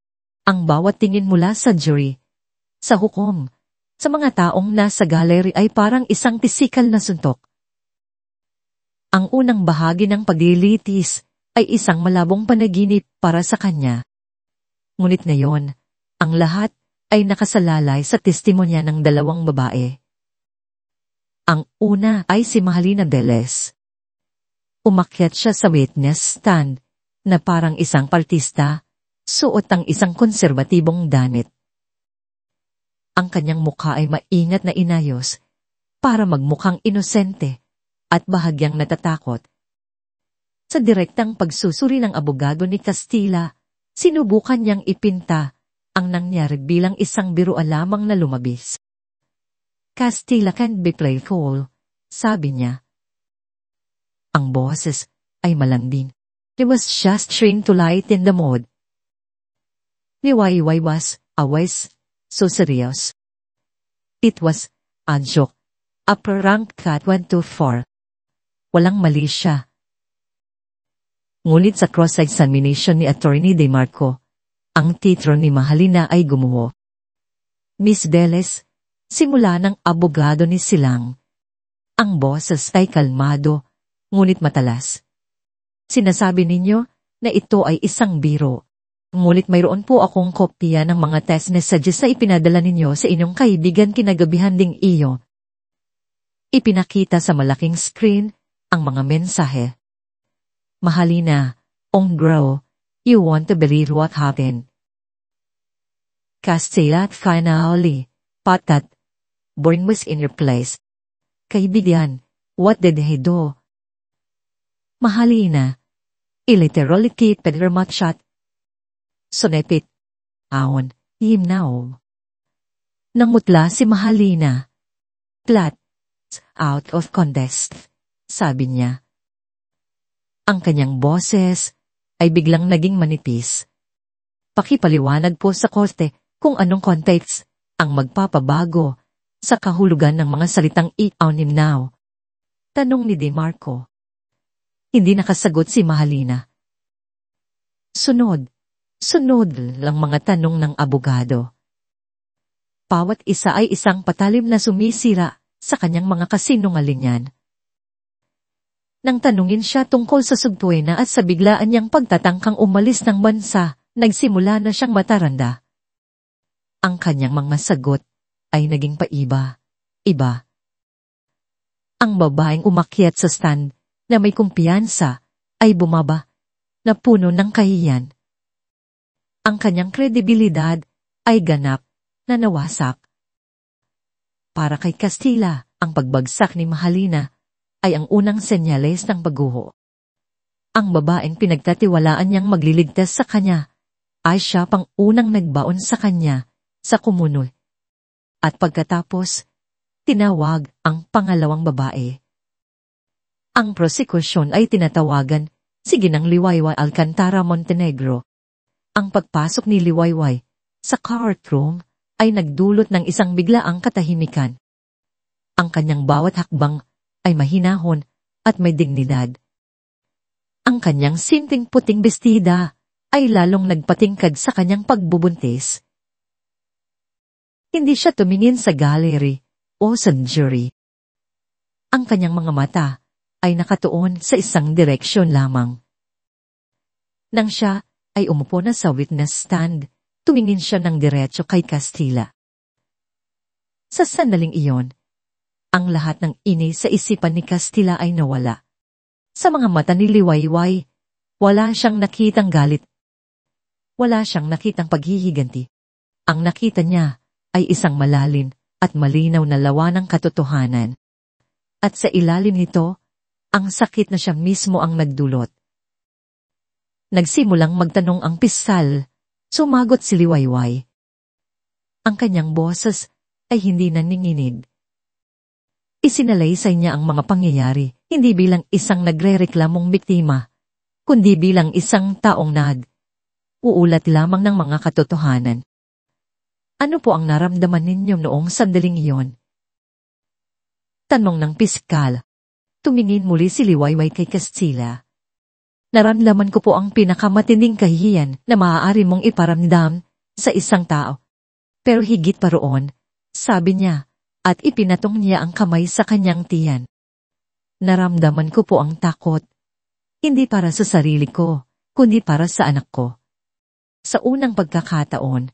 Ang bawat tingin mula sa jury, sa hukom, sa mga taong nasa gallery ay parang isang pisikal na suntok. Ang unang bahagi ng paglilitis ay isang malabong panaginip para sa kanya. Ngunit ngayon, ang lahat ay nakasalalay sa testimonya ng dalawang babae. Ang una ay si Mahalina Velez. Umakyat siya sa witness stand na parang isang partista, suot ang isang konserbatibong damit. Ang kanyang mukha ay maingat na inayos para magmukhang inosente at bahagyang natatakot. Sa direktang pagsusuri ng abogado ni Castilla, sinubukan niyang ipinta ang nangyari bilang isang biruan lamang na lumabis. Castilla can't be playful, sabi niya. Ang boses ay malambing. He was just trying to lighten the mood. Liwayway was always so serious. It was a joke, a prank that went too far. Walang mali siya. Ngunit sa cross-examination ni Attorney De Marco, ang titro ni Mahalina ay gumuho. Miss Velez, simula ng abogado ni Silang. Ang boses ay kalmado, ngunit matalas. Sinasabi ninyo na ito ay isang biro. Ngunit mayroon po akong kopya ng mga text messages na ipinadala ninyo sa inyong kaibigan kinagabihan ding iyo. Ipinakita sa malaking screen ang mga mensahe. Mahalina, girl, you want to believe what happened. Castilla finally, patat, born was in your place. Kaibigan, what did he do? Mahalina, I literally keep her mouth shut. Sonepit, aon, him now. Nangmutla si Mahalina. Flat, out of context, sabi niya. Ang kanyang boses ay biglang naging manipis. Pakipaliwanag po sa korte kung anong context ang magpapabago sa kahulugan ng mga salitang I-own now. Tanong ni De Marco. Hindi nakasagot si Mahalina. Sunod lang mga tanong ng abogado. Bawat isa ay isang patalim na sumisira sa kanyang mga kasinungalingan. Nang tanungin siya tungkol sa sugpuena at sa biglaan niyang pagtatangkang umalis ng bansa, nagsimula na siyang mataranda. Ang kanyang mga sagot ay naging paiba. Ang babaeng umakyat sa stand na may kumpiyansa ay bumaba na puno ng kahiyan. Ang kanyang kredibilidad ay ganap na nawasak. Para kay Castilla, ang pagbagsak ni Mahalina ay ang unang senyales ng pagguho. Ang babaeng pinagtatiwalaan niyang magliligtas sa kanya ay siya pang unang nagbaon sa kanya sa kumunoy. At pagkatapos, tinawag ang pangalawang babae. Ang prosekusyon ay tinatawagan si Ginang Liwayway Alcantara Montenegro. Ang pagpasok ni Liwayway sa courtroom ay nagdulot ng isang biglaang katahimikan. Ang kanyang bawat hakbang ay mahinahon at may dignidad. Ang kanyang simpleng puting bestida ay lalong nagpatingkad sa kanyang pagbubuntis. Hindi siya tumingin sa gallery o sa jury. Ang kanyang mga mata ay nakatuon sa isang direksyon lamang. Nang siya ay umupo na sa witness stand, tumingin siya ng diretso kay Castilla. Sa sandaling iyon, ang lahat ng inis sa isipan ni Castilla ay nawala. Sa mga mata ni Liwayway, wala siyang nakitang galit. Wala siyang nakitang paghihiganti. Ang nakita niya ay isang malalim at malinaw na lawa ng katotohanan. At sa ilalim nito, ang sakit na siya mismo ang nagdulot. Nagsimulang magtanong ang piskal, sumagot si Liwayway. Ang kanyang boses ay hindi naninginig. Isinalaysay niya ang mga pangyayari, hindi bilang isang nagrereklamong biktima, kundi bilang isang taong uulat lamang ng mga katotohanan. Ano po ang naramdaman ninyo noong sandaling iyon? Tanong ng piskal. Tumingin muli si Liwayway kay Castilla. Naramdaman ko po ang pinakamatinding kahihiyan na maaari mong iparamdam sa isang tao. Pero higit pa roon, sabi niya, at ipinatong niya ang kamay sa kanyang tiyan. Naramdaman ko po ang takot. Hindi para sa sarili ko, kundi para sa anak ko. Sa unang pagkakataon,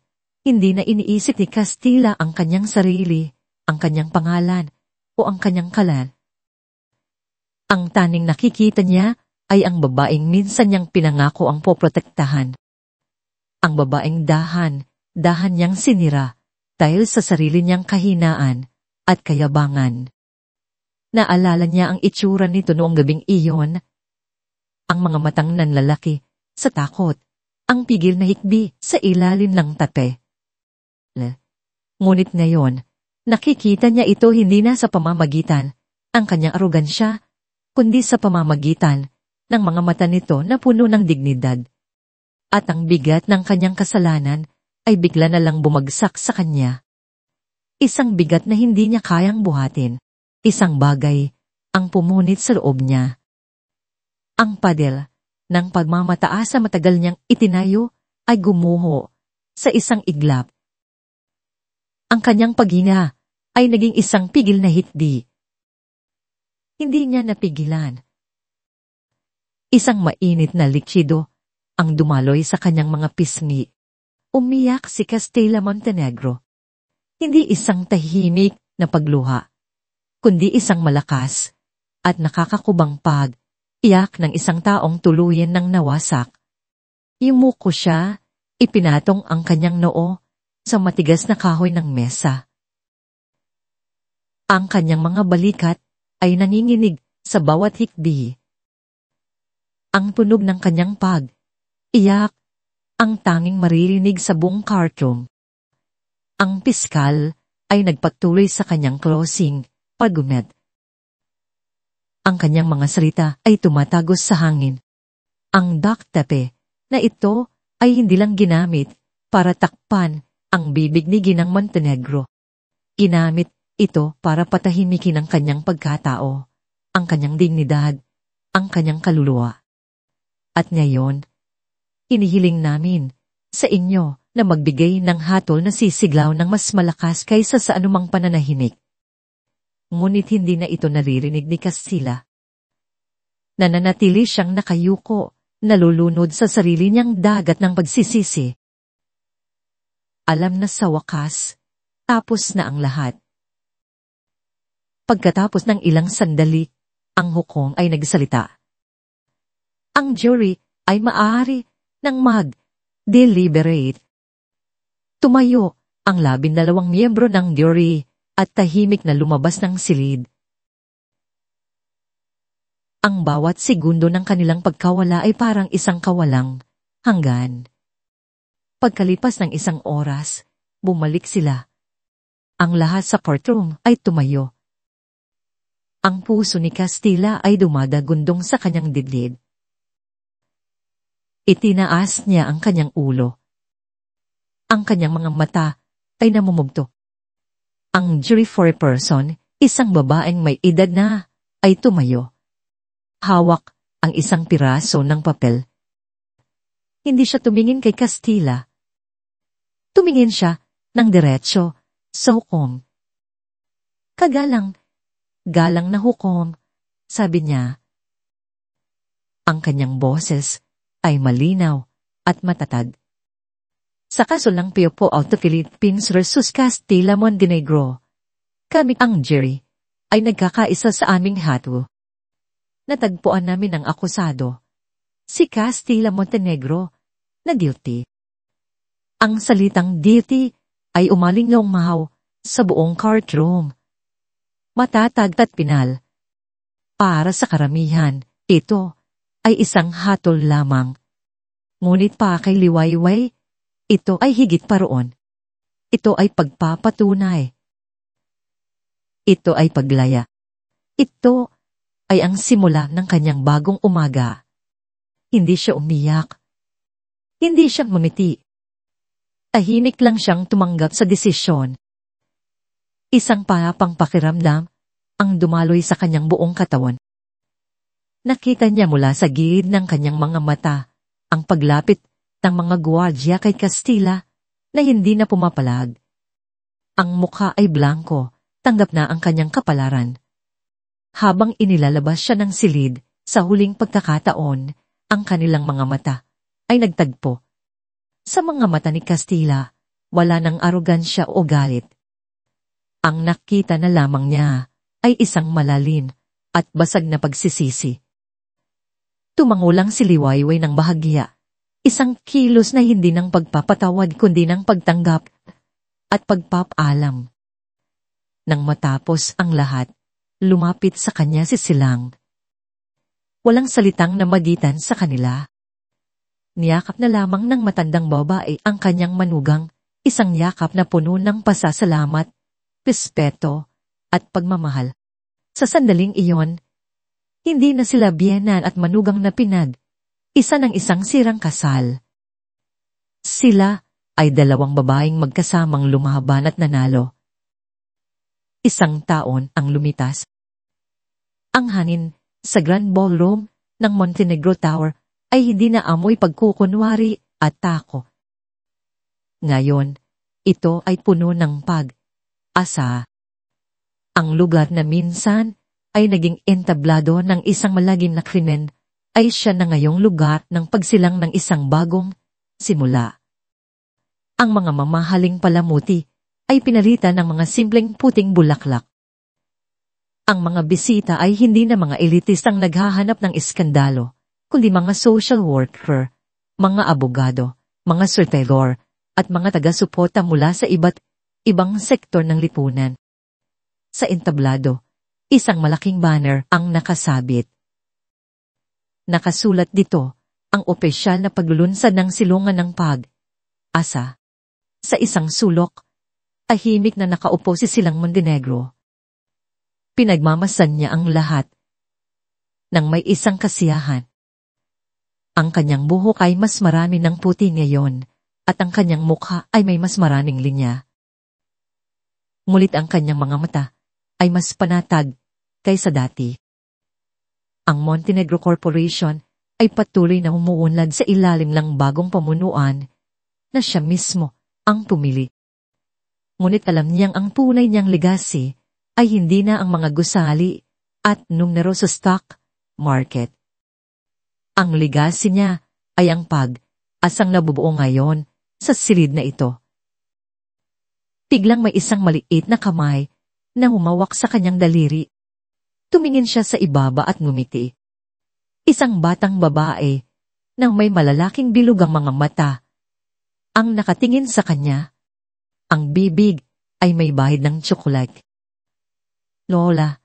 hindi na iniisip ni Castilla ang kanyang sarili, ang kanyang pangalan, o ang kanyang kalal. Ang taning nakikita niya ay ang babaeng minsan niyang pinangako ang poprotektahan. Ang babaeng dahan niyang sinira dahil sa sarili niyang kahinaan at kayabangan. Naalala niya ang itsura nito noong gabing iyon. Ang mga matang nanlalaki sa takot, ang pigil na hikbi sa ilalim ng tape. Ngunit ngayon, nakikita niya ito hindi na sa pamamagitan ang kanyang arogansya, kundi sa pamamagitan ng mga mata nito na puno ng dignidad. At ang bigat ng kanyang kasalanan ay bigla na lang bumagsak sa kanya. Isang bigat na hindi niya kayang buhatin. Isang bagay ang pumunit sa loob niya. Ang padel ng pagmamataas sa matagal niyang itinayo ay gumuho sa isang iglap. Ang kanyang paghinga ay naging isang pigil na hikbi. Hindi niya napigilan. Isang mainit na likido ang dumaloy sa kanyang mga pisngi. Umiyak si Castilla Montenegro. Hindi isang tahimik na pagluha, kundi isang malakas at nakakakubang pag-iyak ng isang taong tuluyan ng nawasak. Yumuko siya, ipinatong ang kanyang noo sa matigas na kahoy ng mesa. Ang kanyang mga balikat ay nanginginig sa bawat hikbi. Ang tunog ng kanyang pag-iyak ang tanging maririnig sa buong courtroom. Ang piskal ay nagpatuloy sa kanyang closing argument. Ang kanyang mga salita ay tumatagos sa hangin. Ang daktape na ito ay hindi lang ginamit para takpan ang bibig ni Ginang Montenegro. Ginamit ito para patahimikin ang kanyang pagkatao, ang kanyang dignidad, ang kanyang kaluluwa. At ngayon, inihiling namin sa inyo na magbigay ng hatol na sisiglaw ng mas malakas kaysa sa anumang pananahimik. Ngunit hindi na ito naririnig ni Castilla. Nananatili siyang nakayuko, nalulunod sa sarili niyang dagat ng pagsisisi. Alam na sa wakas, tapos na ang lahat. Pagkatapos ng ilang sandali, ang hukom ay nagsalita. Ang jury ay maaari ng mag-deliberate. Tumayo ang 12 miyembro ng jury at tahimik na lumabas ng silid. Ang bawat segundo ng kanilang pagkawala ay parang isang kawalang hanggan. Pagkalipas ng isang oras, bumalik sila. Ang lahat sa courtroom ay tumayo. Ang puso ni Castilla ay dumadagundong sa kanyang dibdib. Itinaas niya ang kanyang ulo. Ang kanyang mga mata ay namumugto. Ang jury foreperson, isang babaeng may edad na, ay tumayo. Hawak ang isang piraso ng papel. Hindi siya tumingin kay Castilla. Tumingin siya ng diretsyo sa hukom. Galang na hukom, sabi niya. Ang kanyang boses ay malinaw at matatag. Sa kaso ng Piopo of the Philippines versus Castilla Montenegro, kami ang jury ay nagkakaisa sa aming hatol. Natagpuan namin ang akusado, si Castilla Montenegro, na guilty. Ang salitang guilty ay umalingaw sa buong courtroom. Matatag at pinal. Para sa karamihan, ito ay isang hatol lamang. Ngunit pa kay Liwayway, ito ay higit pa roon. Ito ay pagpapatunay. Ito ay paglaya. Ito ay ang simula ng kanyang bagong umaga. Hindi siya umiyak. Hindi siya ngumiti. Tahimik lang siyang tumanggap sa desisyon. Isang pang pakiramdam ang dumaloy sa kanyang buong katawan. Nakita niya mula sa gilid ng kanyang mga mata ang paglapit ng mga guwardiya kay Castilla na hindi na pumapalag. Ang mukha ay blanko, tanggap na ang kanyang kapalaran. Habang inilalabas siya ng silid sa huling pagkakataon, ang kanilang mga mata ay nagtagpo. Sa mga mata ni Castilla, wala nang arogansya o galit. Ang nakita na lamang niya ay isang malalim at basag na pagsisisi. Tumangulang si Liwayway ng bahagya, isang kilos na hindi ng pagpapatawad kundi ng pagtanggap at pagpapaalam. Nang matapos ang lahat, lumapit sa kanya si Silang. Walang salitang namagitan sa kanila. Niyakap na lamang ng matandang babae ang kanyang manugang, isang yakap na puno ng pasasalamat, respeto, at pagmamahal. Sa sandaling iyon, hindi na sila biyenan at manugang na isa ng isang sirang kasal. Sila ay dalawang babaeng magkasamang lumaban at nanalo. Isang taon ang lumitas. Ang hangin sa Grand Ballroom ng Montenegro Tower ay hindi na amoy pagkukunwari at tako. Ngayon, ito ay puno ng pag-asa. Ang lugar na minsan ay naging entablado ng isang malagim na krimen ay siya na ngayong lugar ng pagsilang ng isang bagong simula. Ang mga mamahaling palamuti ay pinalitan ng mga simpleng puting bulaklak. Ang mga bisita ay hindi na mga elitist ang naghahanap ng iskandalo, kundi mga social worker, mga abogado, mga surveyor, at mga taga-suporta mula sa iba't ibang sektor ng lipunan. Sa entablado, isang malaking banner ang nakasabit. Nakasulat dito ang opisyal na paglulunsad ng silungan ng pag-asa. Sa isang sulok, tahimik na nakaupo si Silang Montenegro. Pinagmamasan niya ang lahat nang may isang kasiyahan. Ang kanyang buhok ay mas marami ng puti ngayon at ang kanyang mukha ay may mas maraming linya. Ngunit ang kanyang mga mata ay mas panatag kaysa dati. Ang Montenegro Corporation ay patuloy na umuunlad sa ilalim ng bagong pamunuan na siya mismo ang pumili. Ngunit alam niyang ang tunay niyang legacy ay hindi na ang mga gusali at numero sa stock market. Ang legacy niya ay ang pag-asang nabubuo ngayon sa silid na ito. Biglang may isang maliit na kamay na humawak sa kanyang daliri. Tumingin siya sa ibaba at ngumiti. Isang batang babae nang may malalaking bilog ang mga mata ang nakatingin sa kanya. Ang bibig ay may bahid ng tsokolat. Lola,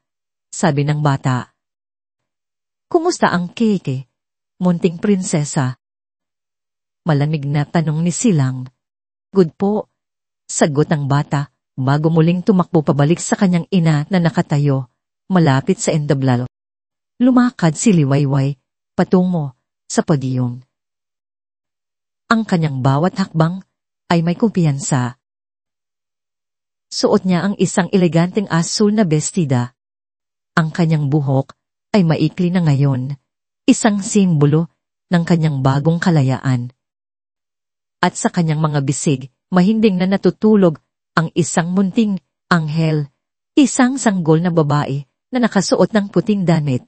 sabi ng bata. Kumusta ang keke, munting prinsesa? Malamig na tanong ni Silang. Good po, sagot ng bata bago muling tumakbo pabalik sa kanyang ina na nakatayo, malapit sa entablado. Lumakad si Liwayway patungo sa podyum. Ang kanyang bawat hakbang ay may kumpiyansa. Suot niya ang isang eleganteng asul na bestida. Ang kanyang buhok ay maikli na ngayon, isang simbolo ng kanyang bagong kalayaan. At sa kanyang mga bisig, mahimbing na natutulog ang isang munting anghel, isang sanggol na babae na nakasuot ng puting damit.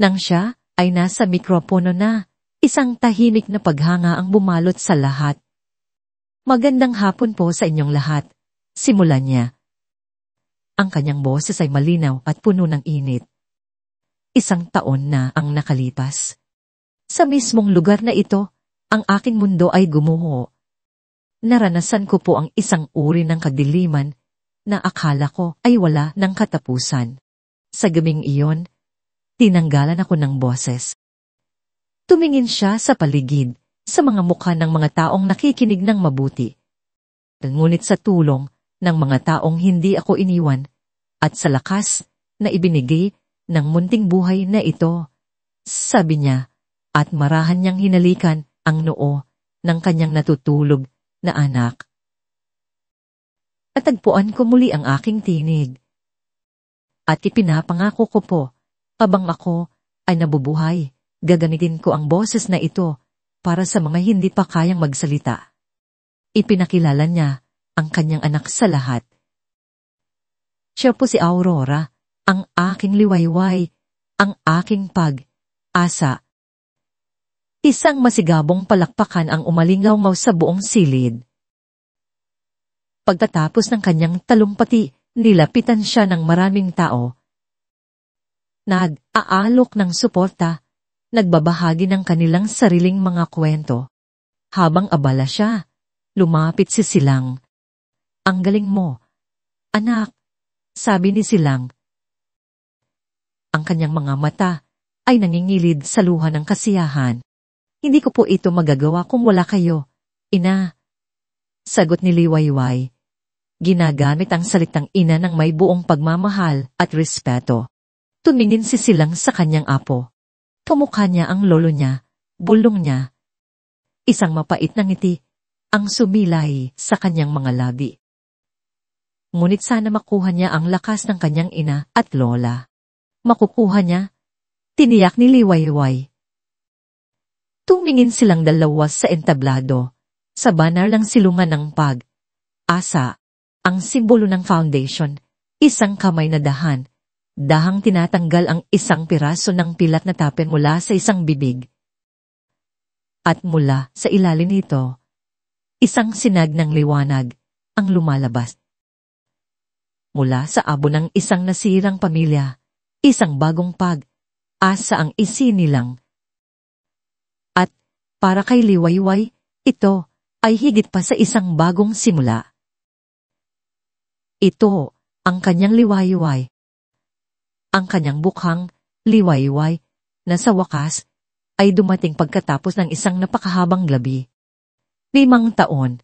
Nang siya ay nasa mikropono na, isang tahimik na paghanga ang bumalot sa lahat. Magandang hapon po sa inyong lahat, simulan niya. Ang kanyang boses ay malinaw at puno ng init. Isang taon na ang nakalipas. Sa mismong lugar na ito, ang aking mundo ay gumuho. Naranasan ko po ang isang uri ng kadiliman na akala ko ay wala ng katapusan. Sa gabing iyon, tinanggalan ako ng boses. Tumingin siya sa paligid, sa mga mukha ng mga taong nakikinig ng mabuti. Ngunit sa tulong ng mga taong hindi ako iniwan, at sa lakas na ibinigay ng munting buhay na ito, sabi niya, at marahan niyang hinalikan ang noo ng kanyang natutulog na anak. Natagpuan ko muli ang aking tinig. At ipinapangako ko po, habang ako ay nabubuhay, gagamitin ko ang boses na ito para sa mga hindi pa kayang magsalita. Ipinakilala niya ang kanyang anak sa lahat. Siya po si Aurora, ang aking liwayway, ang aking pag-asa. Isang masigabong palakpakan ang umalingaw sa buong silid. Pagtatapos ng kanyang talumpati, Nilapitan siya ng maraming tao. Nag-aalok ng suporta, nagbabahagi ng kanilang sariling mga kwento. Habang abala siya, lumapit si Silang. "Ang galing mo, anak," sabi ni Silang. Ang kanyang mga mata ay nangingilid sa luha ng kasiyahan. "Hindi ko po ito magagawa kung wala kayo, ina," sagot ni Liwayway. Ginagamit ang salitang ina ng may buong pagmamahal at respeto. Tumingin si Silang sa kanyang apo. Kamukha niya ang lolo niya, bulong niya. Isang mapait na ngiti ang sumilay sa kanyang mga labi. Ngunit sana makuha niya ang lakas ng kanyang ina at lola. Makukuha niya, tiniyak ni Liwayway. Tumingin silang dalawa sa entablado, sa banner ng silungan ng pag-asa. Ang simbolo ng foundation, isang kamay na dahang tinatanggal ang isang piraso ng pilat na tapon mula sa isang bibig. At mula sa ilalim nito, isang sinag ng liwanag ang lumalabas. Mula sa abo ng isang nasirang pamilya, isang bagong pag-asa ang isinilang. At para kay Liwayway, ito ay higit pa sa isang bagong simula. Ito ang kanyang Liwayway. Ang kanyang bukhang Liwayway na sa wakas ay dumating pagkatapos ng isang napakahabang gabi. 5 taon.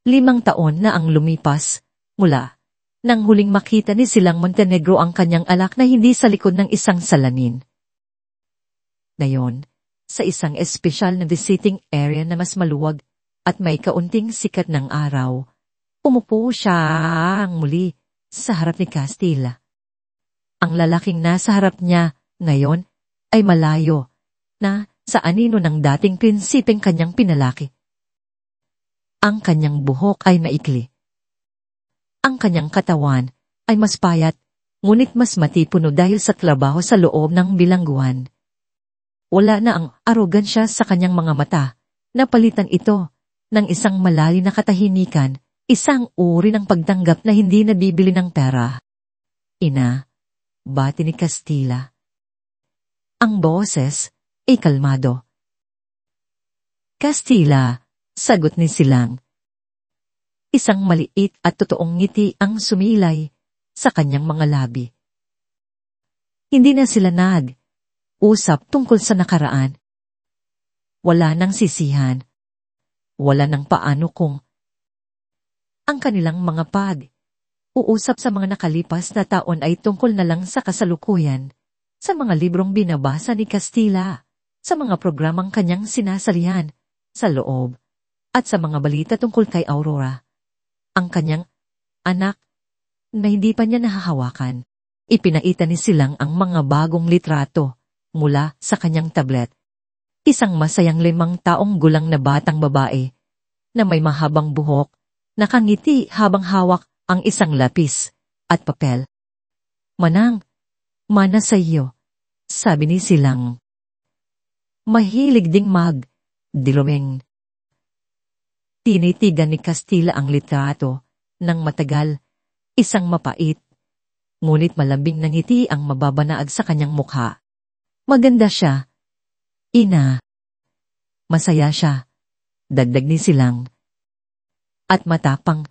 5 taon na ang lumipas mula nang huling makita ni Silang Montenegro ang kanyang anak na hindi sa likod ng isang salamin. Ngayon, sa isang espesyal na visiting area na mas maluwag at may kaunting sikat ng araw, umupo siya muli sa harap ni Castilla. Ang lalaking nasa harap niya ngayon ay malayo na sa anino ng dating prinsipeng kanyang pinalaki. Ang kanyang buhok ay maikli. Ang kanyang katawan ay mas payat, ngunit mas matipuno dahil sa trabaho sa loob ng bilangguan. Wala na ang arogansya sa kanyang mga mata, napalitan ito ng isang malalim na katahimikan, isang uri ng pagtanggap na hindi nabibili ng pera. "Ina," bati ni Castilla. Ang boses ay kalmado. "Castilla," sagot ni Silang. Isang maliit at totoong ngiti ang sumilay sa kanyang mga labi. Hindi na sila nag-usap tungkol sa nakaraan. Wala nang sisihan. Wala nang paano kung ang kanilang mga pag-uusap sa mga nakalipas na taon ay tungkol na lang sa kasalukuyan, sa mga librong binabasa ni Castilla, sa mga programang kanyang sinasalihan, sa loob, at sa mga balita tungkol kay Aurora. Ang kanyang anak na hindi pa niya nahahawakan. Ipinaita ni Silang ang mga bagong litrato mula sa kanyang tablet. Isang masayang 5 taong gulang na batang babae na may mahabang buhok, nakangiti habang hawak ang isang lapis at papel. "Manang, mana sa iyo," sabi ni Silang. Mahilig ding dilumeng. Tinitigan ni Castilla ang litrato ng matagal, isang mapait, ngunit malambing na ngiti ang mababanaag sa kanyang mukha. "Maganda siya, ina." "Masaya siya," dagdag ni Silang. "At matapang,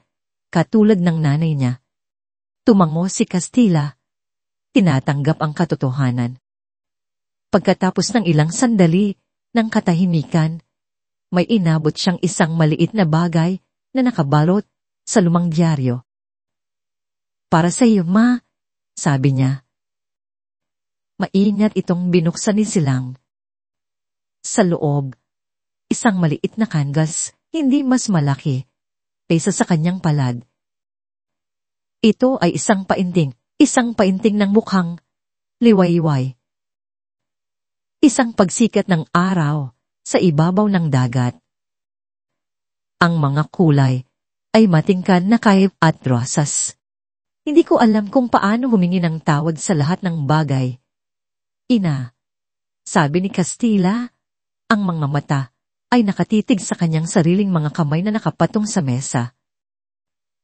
katulad ng nanay niya." Tumango si Castilla. Tinatanggap ang katotohanan. Pagkatapos ng ilang sandali ng katahimikan, may inabot siyang isang maliit na bagay na nakabalot sa lumang dyaryo. "Para sa iyo, ma," sabi niya. Maingat itong binuksan ni Silang. Sa loob, isang maliit na canvas, hindi mas malaki kaysa sa kanyang palad. Ito ay isang painting ng mukhang Liwayway. Isang pagsikat ng araw sa ibabaw ng dagat. Ang mga kulay ay matingkad na kayip at rosas. "Hindi ko alam kung paano humingi ng tawad sa lahat ng bagay, ina," sabi ni Castilla. Ang mga mata ay nakatitig sa kanyang sariling mga kamay na nakapatong sa mesa.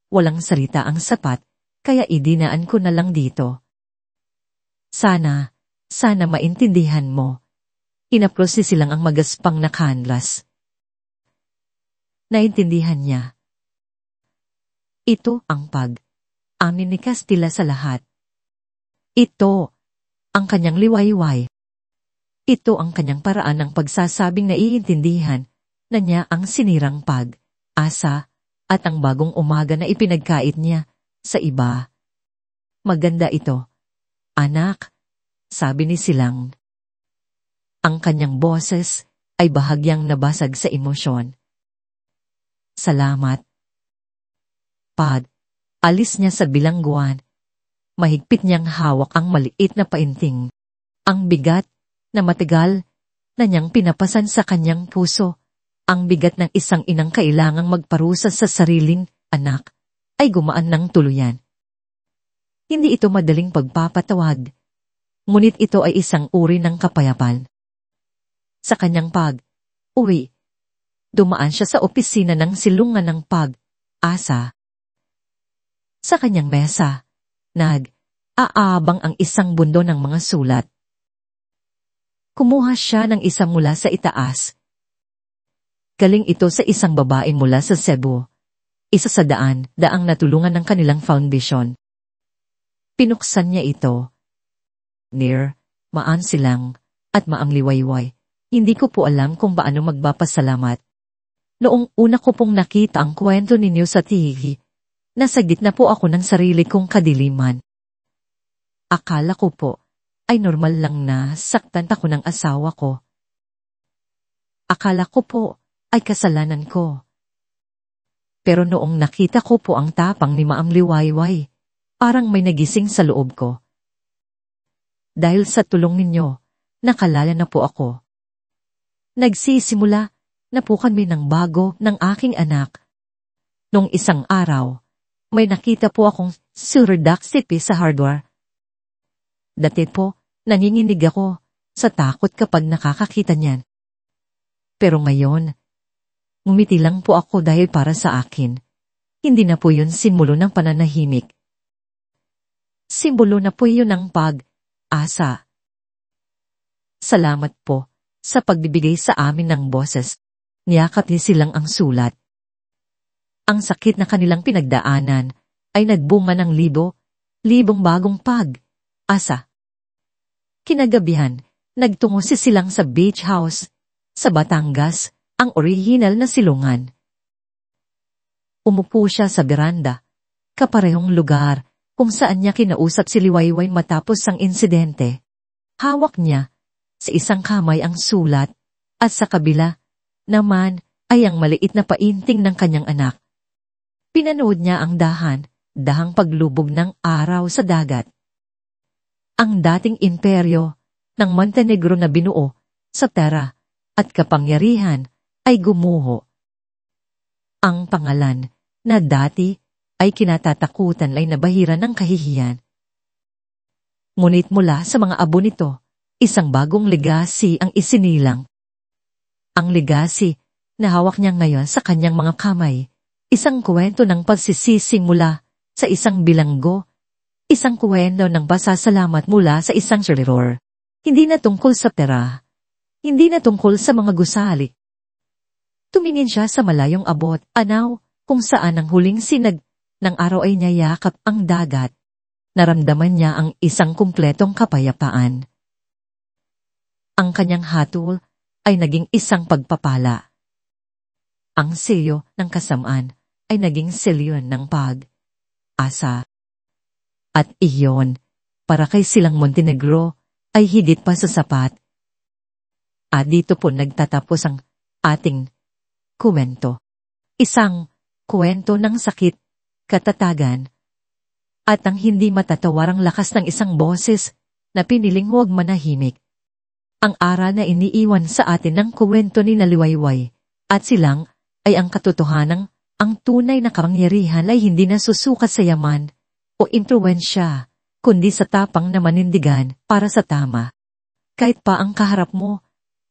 Walang salita ang sapat kaya idinaan ko na lang dito. Sana maintindihan mo. Inaprose silang ang magaspang na kanlas. Naintindihan niya. Ito ang amin ni Castilla sa lahat. Ito ang kanyang liwayway. Ito ang kanyang paraan ng pagsasabing naiintindihan na niya ang sinirang asa at ang bagong umaga na ipinagkait niya sa iba. Maganda ito, anak, sabi ni Silang. Ang kanyang boses ay bahagyang nabasag sa emosyon. Salamat. Alis niya sa bilangguan. Mahigpit niyang hawak ang maliit na painting. Ang bigat na matagal na niyang pinapasan sa kanyang puso. Ang bigat ng isang inang kailangang magparusa sa sariling anak ay gumaan ng tuluyan. Hindi ito madaling pagpapatawad. Ngunit ito ay isang uri ng kapayapaan. Sa kanyang uwi, dumaan siya sa opisina ng silungan ng asa. Sa kanyang mesa, aabang ang isang bundo ng mga sulat. Kumuha siya ng isa mula sa itaas. Galing ito sa isang babae mula sa Cebu. Isa sa daang natulungan ng kanilang foundation. Pinuksan niya ito. Maan Silang, at maang liwayway. Hindi ko po alam kung paano magpapasalamat. Noong una ko pong nakita ang kwento ninyo sa TV, nasa gitna po ako ng sarili kong kadiliman. Akala ko po ay normal lang na saktan ako ng asawa ko. Akala ko po ay kasalanan ko. Pero noong nakita ko po ang tapang ni Maam Liwayway, parang may nagising sa loob ko. Dahil sa tulong ninyo, nakalaya na po ako. Nagsisimula na po kami ng bago ng aking anak. Nung isang araw, may nakita po akong surdaksipi sa hardware. Dati po, nanginginig ako sa takot kapag nakakakita niyan. Pero ngayon, ngumiti lang po ako dahil para sa akin, hindi na po yun simbolo ng pananahimik. Simbolo na po yun ng asa. Salamat po sa pagbibigay sa amin ng boses. Niyakap ni Silang ang sulat. Ang sakit na kanilang pinagdaanan ay nagbunga ng libong bagong asa. Kinagabihan, nagtungo si Silang sa beach house sa Batangas, ang orihinal na silungan. Umupo siya sa beranda, kaparehong lugar kung saan niya kinausap si Liwayway matapos ang insidente. Hawak niya sa isang kamay ang sulat at sa kabila naman ay ang maliit na painting ng kanyang anak. Pinanood niya ang dahang paglubog ng araw sa dagat. Ang dating imperyo ng Montenegro na binuo sa pera at kapangyarihan ay gumuho. Ang pangalan na dati ay kinatatakutan ay nabahira ng kahihiyan. Ngunit mula sa mga abo nito, isang bagong legacy ang isinilang. Ang legacy na hawak niya ngayon sa kanyang mga kamay, isang kwento ng pagsisisi mula sa isang bilanggo, isang kwento ng pasasalamat mula sa isang soreror. Hindi na tungkol sa pera, hindi na tungkol sa mga gusali. Tumingin siya sa malayong abot, kung saan ang huling sinag ng araw ay niyayakap ang dagat. Naramdaman niya ang isang kumpletong kapayapaan. Ang kanyang hatol ay naging isang pagpapala. Ang selyo ng kasamaan ay naging selyo ng asa. At iyon, para kay Silang Montenegro, ay higit pa sa sapat. At dito po nagtatapos ang ating kwento. Isang kwento ng sakit, katatagan, at ang hindi matatawarang lakas ng isang boses na piniling huwag manahimik. Ang aral na iniiwan sa atin ng kwento ni Liwayway at Silang ay ang katotohanang ang tunay na kapangyarihan ay hindi nasusukat sa yaman o impluwensya, kundi sa tapang na manindigan para sa tama. Kahit pa ang kaharap mo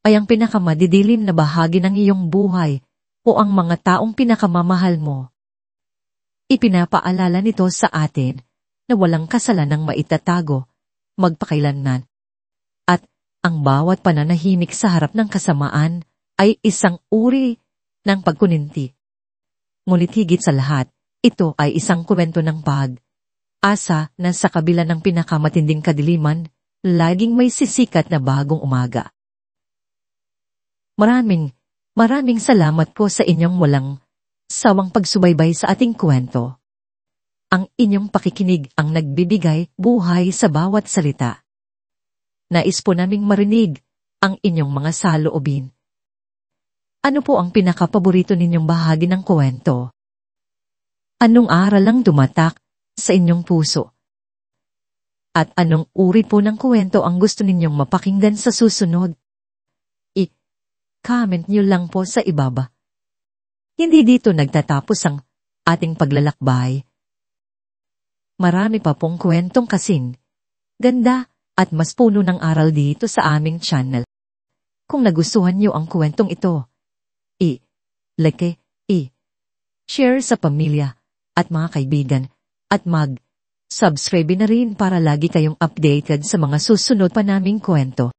ay ang pinakamadidilim na bahagi ng iyong buhay o ang mga taong pinakamamahal mo. Ipinapaalala nito sa atin na walang kasalanang maitatago, magpakailanman. At ang bawat pananahimik sa harap ng kasamaan ay isang uri ng pagkuninti. Ngunit higit sa lahat, ito ay isang kwento ng pag-asa na sa kabila ng pinakamatinding kadiliman, laging may sisikat na bagong umaga. Maraming salamat po sa inyong walang sawang pagsubaybay sa ating kwento. Ang inyong pakikinig ang nagbibigay buhay sa bawat salita. Nais po naming marinig ang inyong mga saloobin. Ano po ang pinakapaborito ninyong bahagi ng kwento? Anong aral ang dumatak sa inyong puso? At anong uri po ng kwento ang gusto ninyong mapakinggan sa susunod? I-comment nyo lang po sa ibaba. Hindi dito nagtatapos ang ating paglalakbay. Marami pa pong kwentong kasing ganda at mas puno ng aral dito sa aming channel. Kung nagustuhan nyo ang kwentong ito, i-like, i-share sa pamilya at mga kaibigan at mag-subscribe na rin para lagi kayong updated sa mga susunod pa naming kwento.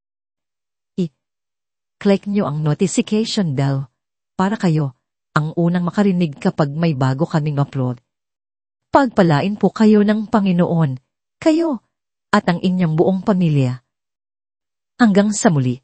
I-click nyo ang notification bell para kayo ang unang makarinig kapag may bago kaming upload. Pagpalain po kayo ng Panginoon, kayo at ang inyong buong pamilya. Hanggang sa muli.